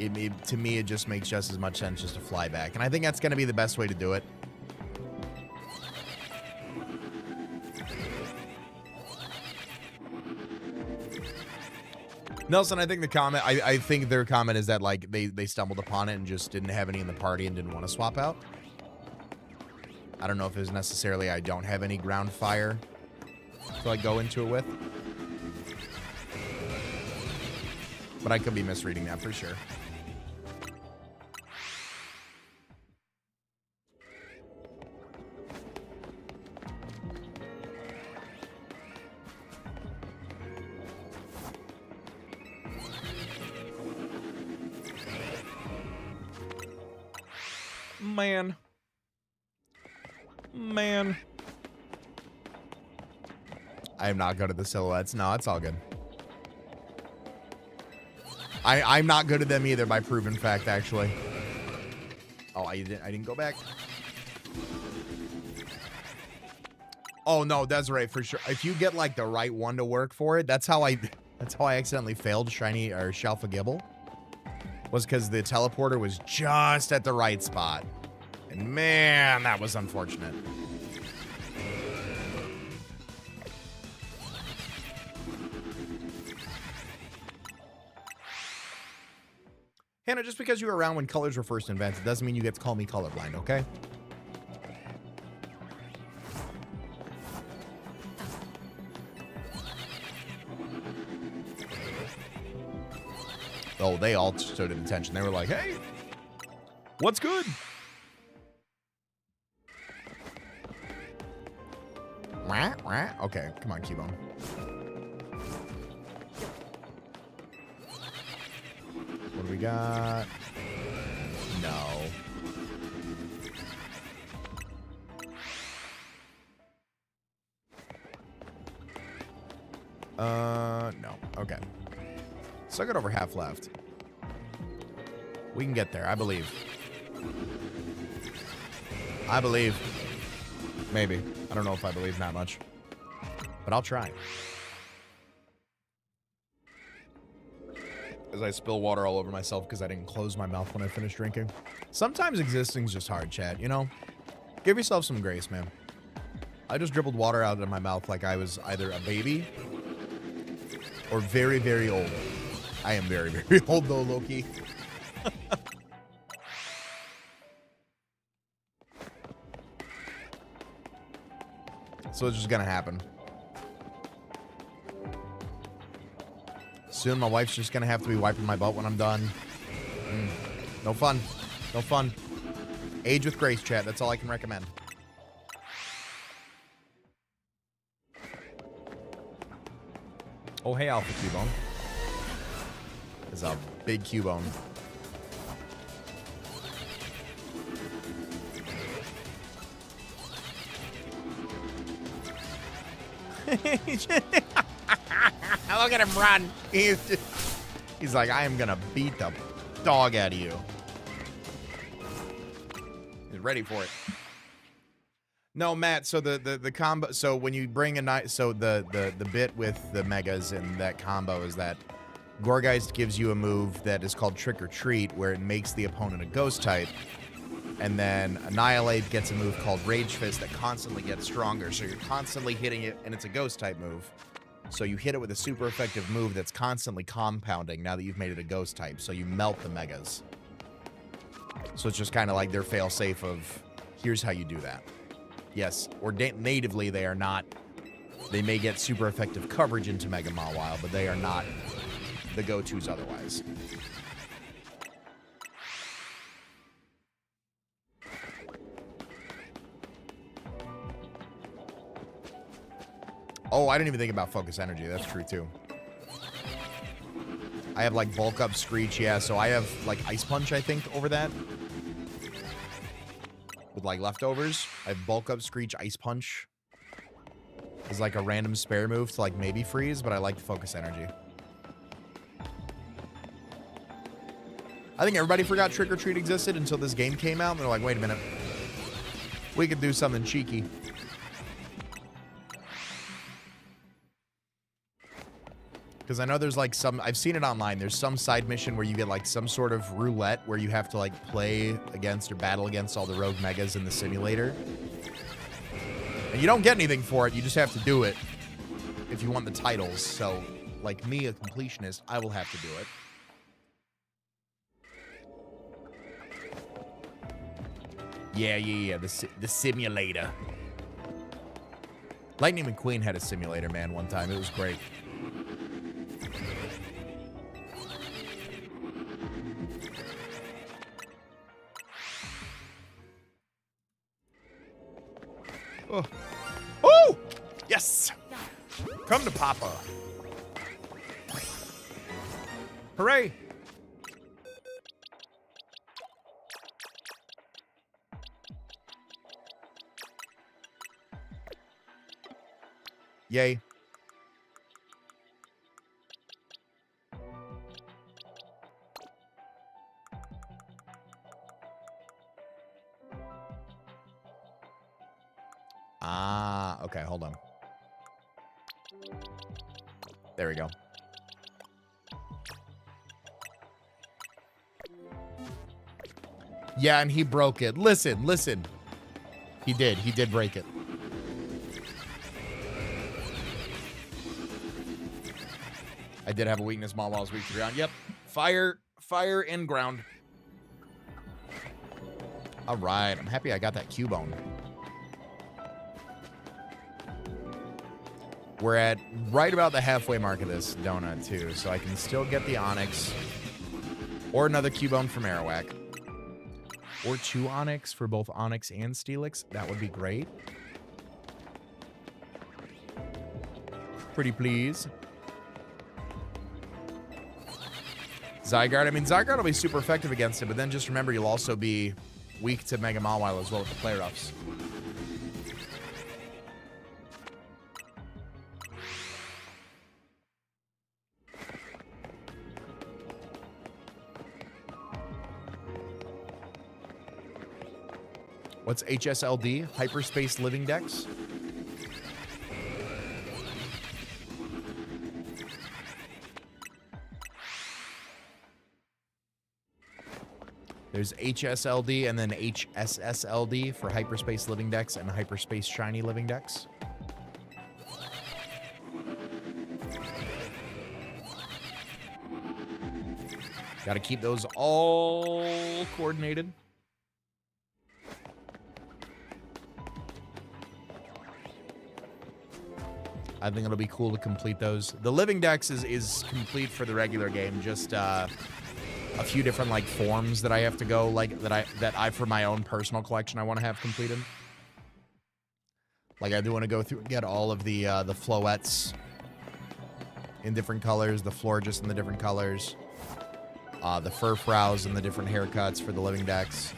to me, it just makes just as much sense just to fly back. And I think that's going to be the best way to do it. Nelson, I think the comment, I think their comment is that, like, they stumbled upon it and just didn't have any in the party and didn't want to swap out. I don't know if it's necessarily I don't have any ground fire to, like, go into it with. But I could be misreading that for sure. Man. I am not good at the silhouettes. No, it's all good. I'm not good at them either, by proven fact, actually. Oh, I didn't go back. Oh no, that's right for sure. If you get like the right one to work for it, that's how I accidentally failed Shiny or Shalfa Gibble. Was because the teleporter was just at the right spot. And man, that was unfortunate. Hannah, just because you were around when colors were first invented doesn't mean you get to call me colorblind, okay? Oh, they all stood at attention. They were like, hey, what's good? Okay, come on, Cubone. What do we got? No. No. Okay. So I got over half left. We can get there, I believe. I believe. Maybe. I don't know if I believe that much. But I'll try. As I spill water all over myself because I didn't close my mouth when I finished drinking. Sometimes existing's just hard, chat, you know? Give yourself some grace, man. I just dribbled water out of my mouth like I was either a baby or very, very old. I am very, very old, though, Loki. So it's just gonna happen. Soon my wife's just gonna have to be wiping my butt when I'm done. No fun. No fun. Age with grace, chat. That's all I can recommend. Oh, hey, Alpha Cubone. It's a big Cubone. Look at him run. He's like, I am gonna beat the dog out of you. He's ready for it. No, Matt. So the combo. So when you bring a night, so the bit with the megas and that combo is that Gorgeist gives you a move that is called Trick or Treat, where it makes the opponent a ghost type, and then Annihilate gets a move called Rage Fist that constantly gets stronger. So you're constantly hitting it, and it's a ghost type move. So you hit it with a super effective move that's constantly compounding now that you've made it a ghost type. So you melt the megas. So it's just kind of like their fail-safe of, here's how you do that. Yes, or natively they are not. They may get super effective coverage into Mega Mawile, but they are not the go-tos otherwise. Oh, I didn't even think about Focus Energy. That's true, too. I have, like, Bulk Up Screech, yeah, so I have, like, Ice Punch, I think, over that. With, like, leftovers. I have Bulk Up Screech, Ice Punch. Is like a random spare move to, like, maybe freeze, but I like the Focus Energy. I think everybody forgot Trick or Treat existed until this game came out, and they're like, wait a minute. We could do something cheeky. Because I know there's like some, I've seen it online, there's some side mission where you get like some sort of roulette where you have to like play against or battle against all the rogue megas in the simulator. And you don't get anything for it, you just have to do it if you want the titles. So, like me, a completionist, I will have to do it. Yeah, the simulator. Lightning McQueen had a simulator, man, one time. It was great. Oh. Oh! Yes! Come to Papa. Hooray! Yay. Ah, okay, hold on. There we go. Yeah, and he broke it. Listen. He did break it. I did have a weakness, Mawile weak to ground. Yep. Fire, and ground. All right, I'm happy I got that Cubone. We're at right about the halfway mark of this donut, too, so I can still get the Onyx. Or another Cubone from Arawak. Or 2 Onyx for both Onyx and Steelix. That would be great. Pretty please. Zygarde. I mean, Zygarde will be super effective against it, but then just remember you'll also be weak to Mega Mawile as well with the play roughs. What's HSLD? Hyperspace Living Dex? There's HSLD and then HSSLD for Hyperspace Living Dex and Hyperspace Shiny Living Dex. Got to keep those all coordinated. I think it'll be cool to complete those. The Living Dex is complete for the regular game. Just a few different like forms that I have to go like that I for my own personal collection I want to have completed. Like I do want to go through and get all of the Floettes in different colors, the Florges in the different colors, the Furfrows and the different haircuts for the Living Dex.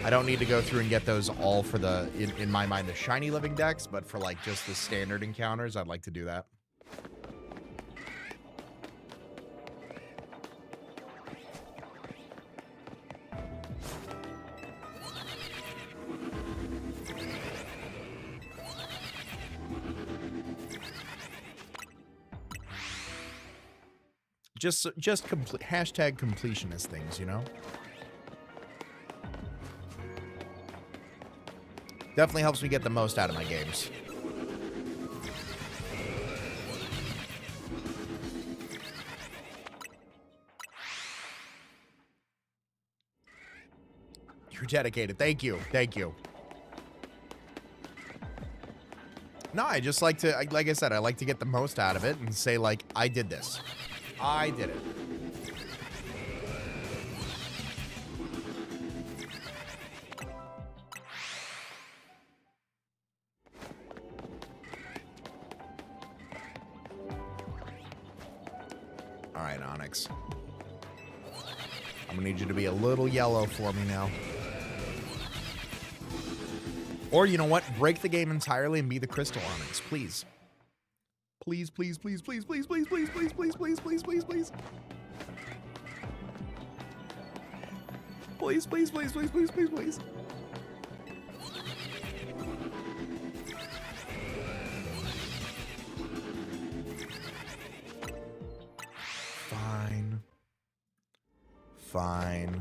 I don't need to go through and get those all for the, in my mind, the shiny Living Dex, but for like just the standard encounters, I'd like to do that. Just complete hashtag completionist things, you know? Definitely helps me get the most out of my games. You're dedicated. Thank you. Thank you. No, I just like to, like I said, I like to get the most out of it and say, like, I did this. I did it. All right, Onyx. I'm gonna need you to be a little yellow for me now. Or you know what? Break the game entirely and be the Crystal Onyx, please. Please, please, please, please, please, please, please, please, please, please, please, please, please. Please, please, please, please, please, please, please. Fine. Fine.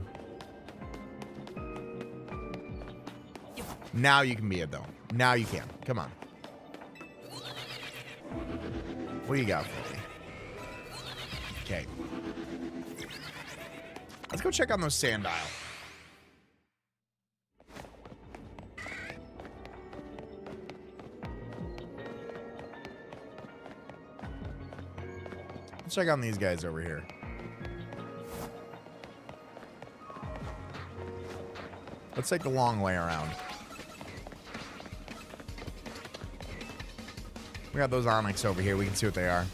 Now you can be it, though. Now you can. Come on. What do you got for me? Okay. Let's go check on those Sandile. Let's check on these guys over here. Let's take the long way around. We got those Onyx over here. We can see what they are.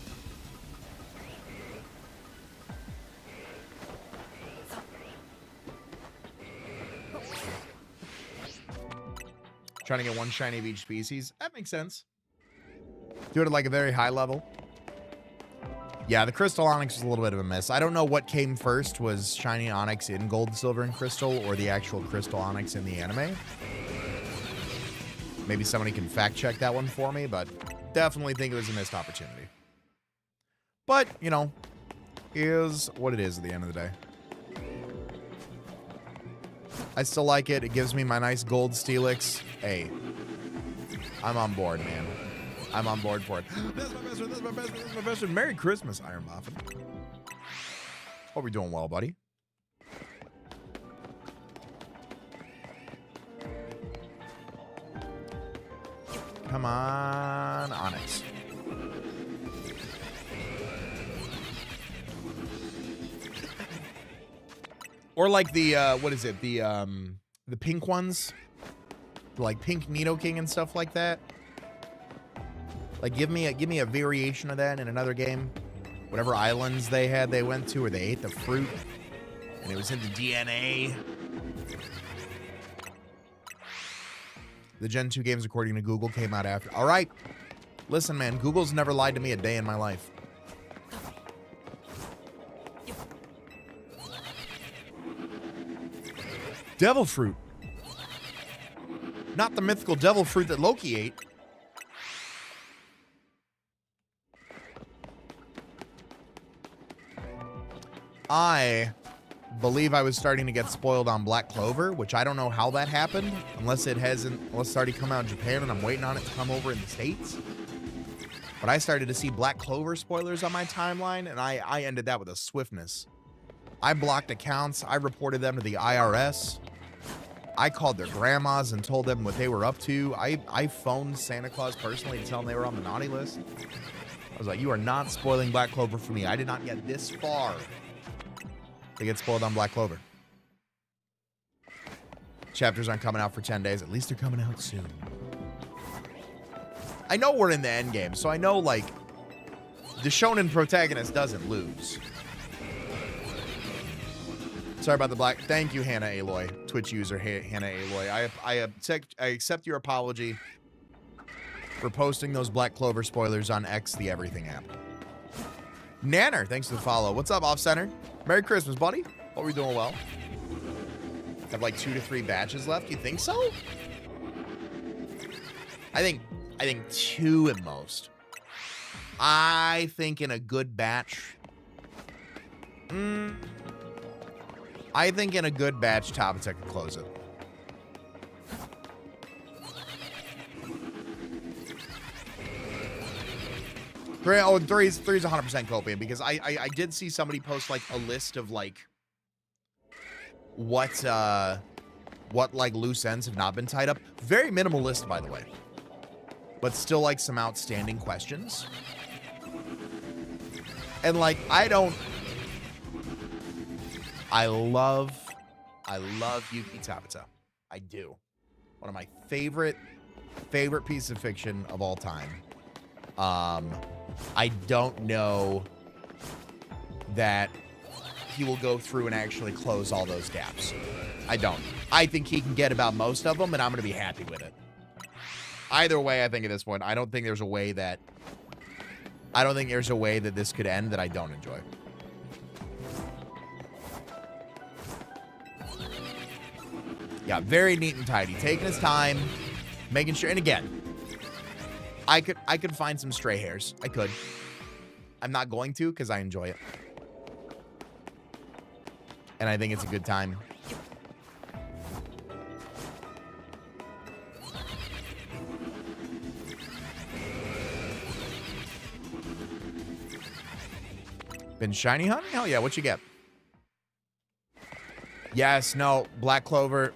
Trying to get one shiny of each species. That makes sense. Do it at like a very high level. Yeah, the Crystal Onyx was a little bit of a miss. I don't know what came first, was Shiny Onyx in Gold, Silver, and Crystal, or the actual Crystal Onyx in the anime. Maybe somebody can fact check that one for me, but definitely think it was a missed opportunity. But, you know, is what it is at the end of the day. I still like it. It gives me my nice gold Steelix. Hey, I'm on board, man. I'm on board for it. That's my best friend. That's my best friend. That's my best friend. Merry Christmas, Iron Muffin. Hope you're doing well, buddy. Come on, Onyx. Or like the what is it? The pink ones, like pink Nidoking and stuff like that. Like give me a variation of that in another game. Whatever islands they went to, or they ate the fruit and it was in the DNA. The Gen 2 games, according to Google, came out after. All right. Listen, man, Google's never lied to me a day in my life. Devil fruit. Not the mythical devil fruit that Loki ate. I believe I was starting to get spoiled on Black Clover, which I don't know how that happened, unless it's already come out in Japan and I'm waiting on it to come over in the States. But I started to see Black Clover spoilers on my timeline, and I ended that with a swiftness. I blocked accounts. I reported them to the IRS. I called their grandmas and told them what they were up to. I phoned Santa Claus personally to tell them they were on the naughty list. I was like, you are not spoiling Black Clover for me. I did not get this far to get spoiled on Black Clover. Chapters aren't coming out for 10 days. At least they're coming out soon. I know we're in the end game, so I know, like, the shonen protagonist doesn't lose. Sorry about the black. Thank you, Hannah Aloy. Twitch user Hannah Aloy. I accept your apology for posting those Black Clover spoilers on X, the everything app. Nanner, thanks for the follow. What's up, Off Center? Merry Christmas, buddy. Hope you're doing well. Have like 2 to 3 batches left. You think so? I think 2 at most. I think in a good batch, I think in a good batch, Tabata could close it. Three's 100% Copian, because I did see somebody post like a list of like what like loose ends have not been tied up. Very minimal list, by the way, but still like some outstanding questions. And like I love Yuki Tabata. I do. One of my favorite pieces of fiction of all time. I don't know that he will go through and actually close all those gaps. I don't. I think he can get about most of them, and I'm going to be happy with it. Either way, I think at this point, I don't think there's a way that this could end that I don't enjoy. Yeah, very neat and tidy. Taking his time, making sure. And again, I could find some stray hairs. I could. I'm not going to because I enjoy it. And I think it's a good time. Been shiny hunting? Hell yeah, what you get? Yes, no, Black Clover.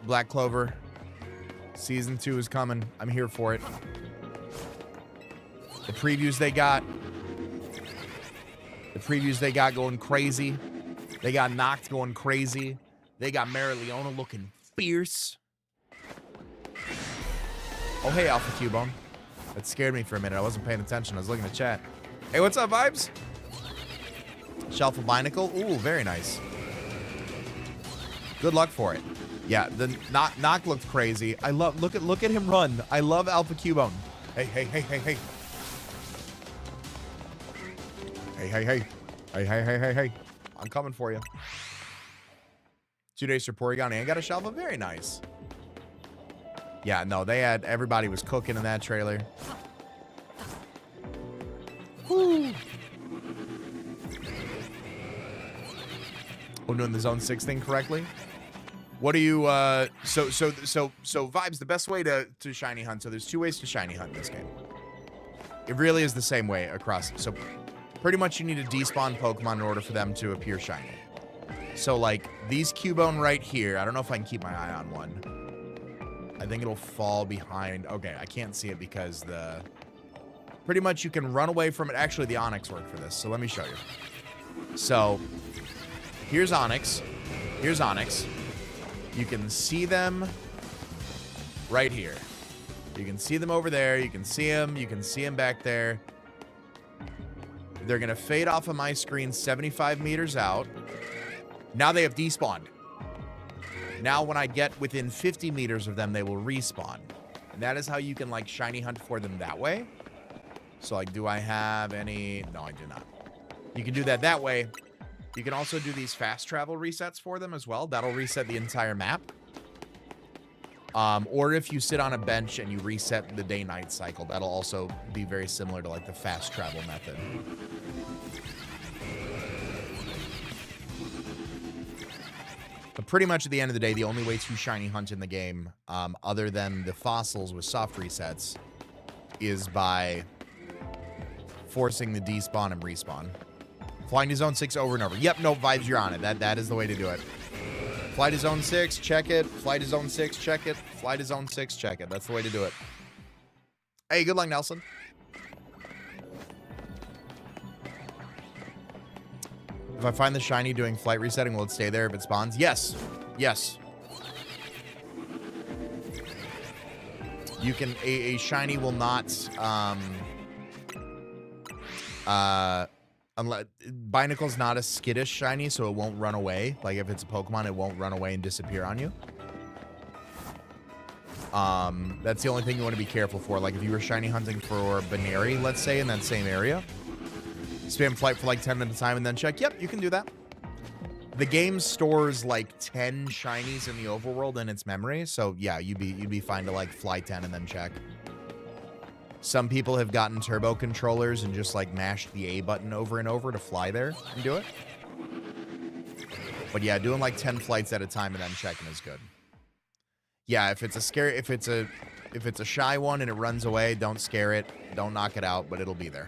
Season 2 is coming. I'm here for it. The previews they got going crazy. They got Noct going crazy. They got Marileona looking fierce. Oh, hey, Alpha Cubone. That scared me for a minute. I wasn't paying attention. I was looking at chat. Hey, what's up, Vibes? Shelf of Binacle. Ooh, very nice. Good luck for it. Yeah, the Noct looked crazy. I love, look at him run. I love Alpha Cubone. Hey. Hey. I'm coming for you. 2 days for Porygon and got a Shelva. Very nice. Yeah, no, everybody was cooking in that trailer. Woo. I'm doing the Zone 6 thing correctly. What do you, so Vibes, the best way to shiny hunt, so there's 2 ways to shiny hunt in this game. It really is the same way across. So pretty much you need to despawn Pokemon in order for them to appear shiny. So like these Cubone right here, I don't know if I can keep my eye on one. I think it'll fall behind. Okay, I can't see it because pretty much you can run away from it. Actually, the Onix worked for this, so let me show you. So here's Onix. You can see them right here. You can see them over there. You can see them back there. They're going to fade off of my screen 75 meters out. Now they have despawned. Now when I get within 50 meters of them, they will respawn. And that is how you can like shiny hunt for them that way. So like, do I have any? No, I do not. You can do that way. You can also do these fast travel resets for them as well. That'll reset the entire map. Or if you sit on a bench and you reset the day-night cycle, that'll also be very similar to like the fast travel method. But pretty much at the end of the day, the only way to shiny hunt in the game, other than the fossils with soft resets, is by forcing the despawn and respawn. Flying to Zone 6 over and over. Yep, no, Vibes, you're on it. That is the way to do it. Fly to Zone 6, check it. Fly to Zone 6, check it. Fly to Zone 6, check it. That's the way to do it. Hey, good luck, Nelson. If I find the shiny doing flight resetting, will it stay there if it spawns? Yes. Yes. You can... A shiny will not... Unless Binacle's not a skittish shiny, so it won't run away. Like if it's a Pokemon, it won't run away and disappear on you. That's the only thing you want to be careful for. Like if you were shiny hunting for Baneri, let's say, in that same area, spam flight for like 10 minutes time and then check. Yep, you can do that. The game stores like 10 shinies in the overworld in its memory, so yeah, you'd be fine to like fly 10 and then check. Some people have gotten turbo controllers and just like mashed the A button over and over to fly there and do it. But yeah, doing like 10 flights at a time and then checking is good. Yeah, if it's a shy one and it runs away, don't scare it. Don't knock it out, but it'll be there.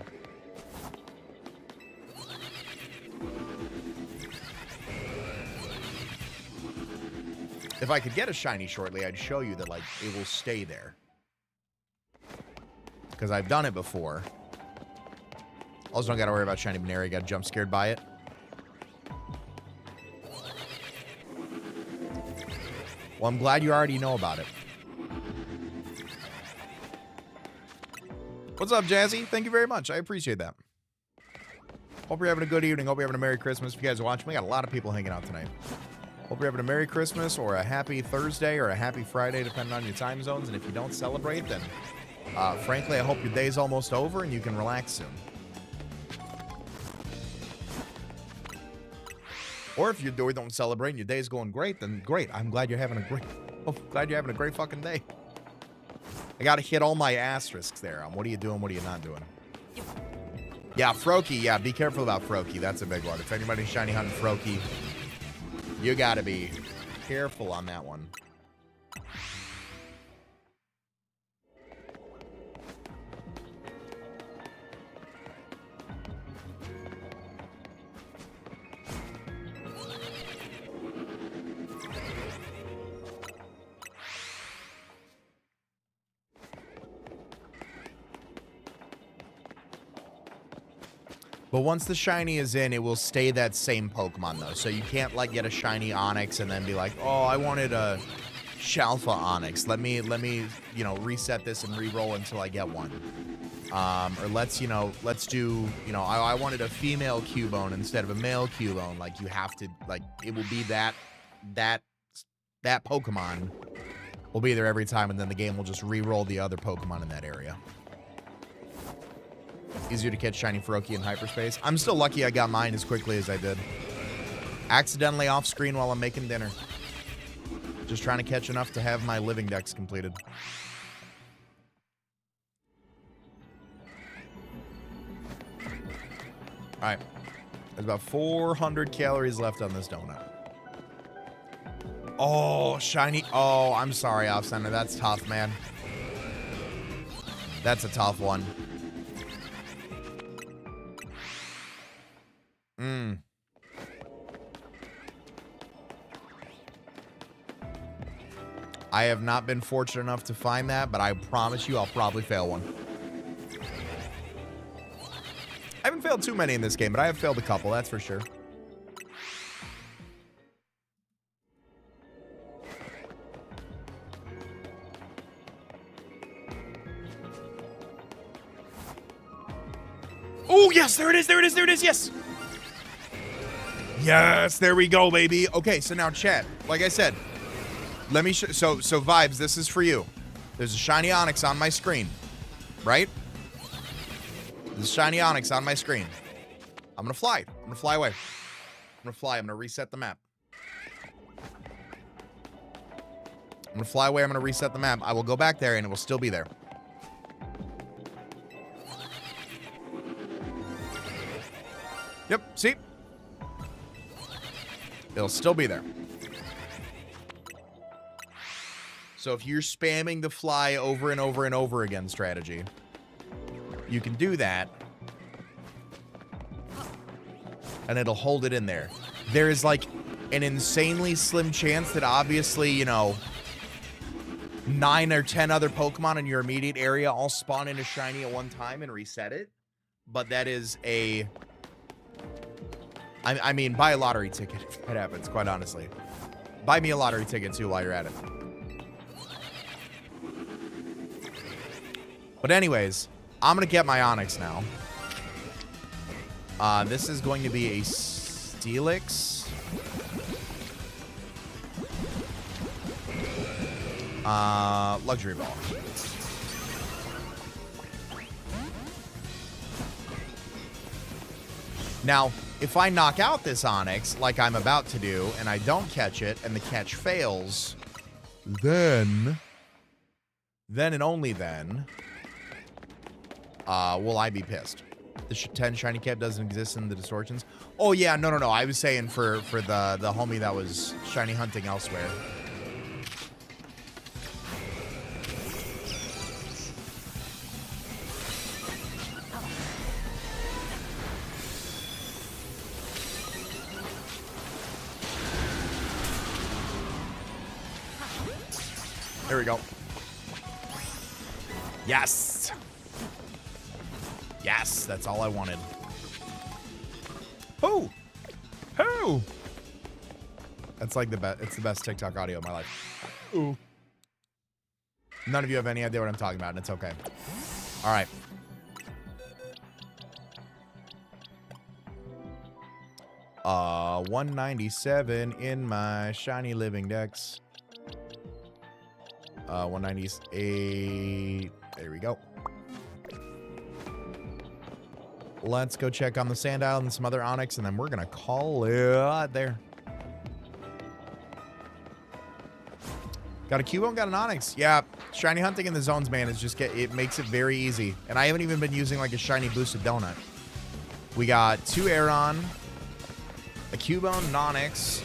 If I could get a shiny shortly, I'd show you that, like, it will stay there. Because I've done it before. Also, don't got to worry about shiny Baneri. Got jump scared by it. Well, I'm glad you already know about it. What's up, Jazzy? Thank you very much. I appreciate that. Hope you're having a good evening. Hope you're having a Merry Christmas. If you guys are watching, we got a lot of people hanging out tonight. Hope you're having a Merry Christmas or a Happy Thursday or a Happy Friday, depending on your time zones. And if you don't celebrate, then frankly, I hope your day's almost over and you can relax soon. Or if you don't celebrate and your day's going great, then great. I'm glad you're having a great fucking day. I gotta hit all my asterisks there on what are you doing, what are you not doing. Yeah, Froakie, yeah, be careful about Froakie. That's a big one. If anybody's shiny hunting Froakie, you gotta be careful on that one. But once the shiny is in, it will stay that same Pokemon, though. So you can't, like, get a shiny Onix and then be like, oh, I wanted a Shalfa Onix. Let me, you know, reset this and re-roll until I get one. Or let's do, you know, I wanted a female Cubone instead of a male Cubone. Like, you have to, like, it will be that Pokemon will be there every time, and then the game will just re-roll the other Pokemon in that area. Easier to catch shiny Froakie in hyperspace. I'm still lucky I got mine as quickly as I did. Accidentally off screen while I'm making dinner. Just trying to catch enough to have my living decks completed. Alright. There's about 400 calories left on this donut. Oh, shiny. Oh, I'm sorry, Off Center. That's tough, man. That's a tough one. I have not been fortunate enough to find that, but I promise you I'll probably fail one. I haven't failed too many in this game, but I have failed a couple, that's for sure. Oh, yes, there it is, there it is, there it is, yes! Yes, there we go, baby. Okay, so now, chat, like I said, let me show. So Vibes, this is for you. There's a shiny Onix on my screen, right? There's a shiny Onix on my screen. I'm gonna fly. I'm gonna fly away. I'm gonna fly. I'm gonna reset the map. I'm gonna fly away. I'm gonna reset the map. I will go back there, and it will still be there. Yep. See? It'll still be there. So if you're spamming the fly over and over and over again strategy, you can do that. And it'll hold it in there. There is like an insanely slim chance that obviously, you know, 9 or 10 other Pokemon in your immediate area all spawn in a shiny at one time and reset it. But that is a... I mean, buy a lottery ticket if that happens, quite honestly. Buy me a lottery ticket, too, while you're at it. But anyways, I'm going to get my Onix now. This is going to be a Steelix. Luxury Ball. Now, if I knock out this Onix, like I'm about to do, and I don't catch it, and the catch fails, then and only then, will I be pissed. The 10 shiny cap doesn't exist in the distortions. Oh yeah, no. I was saying for the homie that was shiny hunting elsewhere. There we go. Yes. Yes, that's all I wanted. Who? That's like the best. It's the best TikTok audio of my life. Ooh. None of you have any idea what I'm talking about, and it's okay. All right. Uh, 197 in my shiny living dex. 198. There we go. Let's go check on the Sand Isle and some other Onyx, and then we're going to call it there. Got a Cubone, got an Onyx. Yeah, shiny hunting in the zones, man, is just it makes it very easy. And I haven't even been using like a shiny boosted donut. We got 2 Aeron, a Cubone, an Onyx,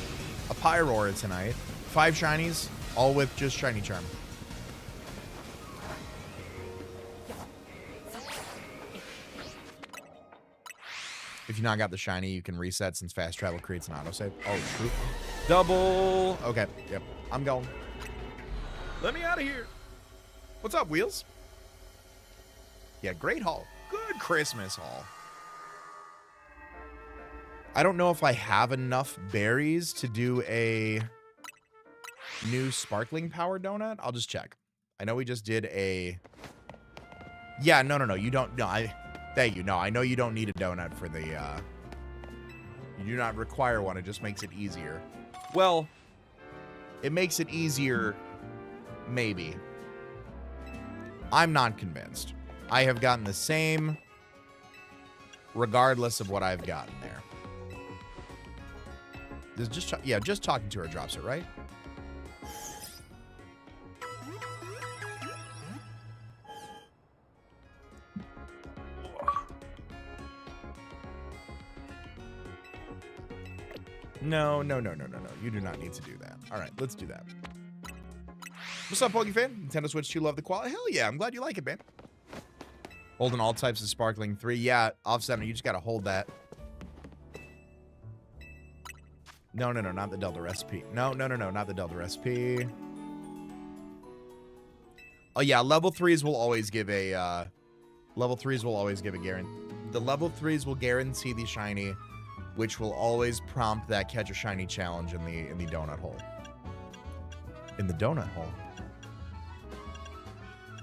a Pyroar tonight, 5 shinies, all with just shiny charm. If you not got the shiny, you can reset since fast travel creates an autosave. Oh, true. Double. Okay, yep. I'm going. Let me out of here. What's up, Wheels? Yeah, great haul. Good Christmas haul. I don't know if I have enough berries to do a new sparkling power donut. I'll just check. I know we just did a... Yeah, no. You don't... No, Thank you. No, I know you don't need a donut for the... You do not require one. It just makes it easier. Well, it makes it easier, maybe. I'm not convinced. I have gotten the same regardless of what I've gotten there. Just talking to her drops it, right? No. You do not need to do that. All right, let's do that. What's up, Poke fan? Nintendo Switch 2, love the quality. Hell yeah, I'm glad you like it, man. Holding all types of sparkling 3. Yeah, offset. You just got to hold that. No, not the Delta recipe. No, not the Delta recipe. Oh yeah, level 3s will always give a guarantee. The level 3s will guarantee the shiny, which will always prompt that catch a shiny challenge in the donut hole. In the donut hole.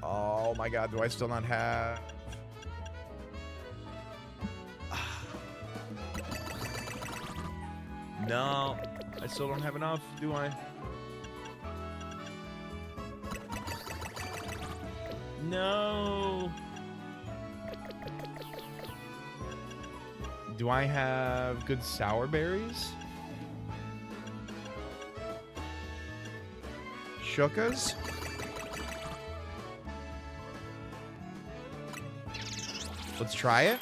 Oh my god, do I still not have... No, I still don't have enough, do I? No. Do I have good sour berries? Shukas? Let's try it.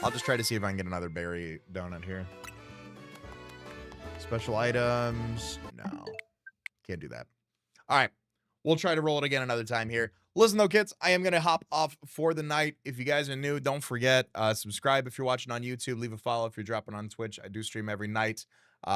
I'll just try to see if I can get another berry donut here. Special items. No. Can't do that. All right. We'll try to roll it again another time here. Listen, though, kids, I am going to hop off for the night. If you guys are new, don't forget, subscribe if you're watching on YouTube. Leave a follow if you're dropping on Twitch. I do stream every night,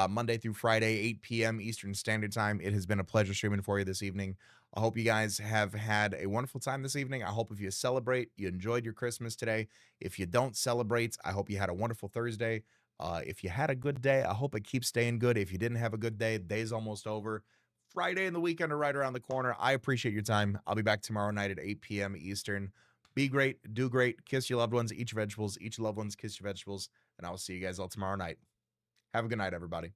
Monday through Friday, 8 p.m. Eastern Standard Time. It has been a pleasure streaming for you this evening. I hope you guys have had a wonderful time this evening. I hope if you celebrate, you enjoyed your Christmas today. If you don't celebrate, I hope you had a wonderful Thursday. If you had a good day, I hope it keeps staying good. If you didn't have a good day, the day's almost over. Friday and the weekend are right around the corner. I appreciate your time. I'll be back tomorrow night at 8 p.m. Eastern. Be great, do great, kiss your loved ones, eat your vegetables, eat your loved ones, kiss your vegetables, and I will see you guys all tomorrow night. Have a good night, everybody.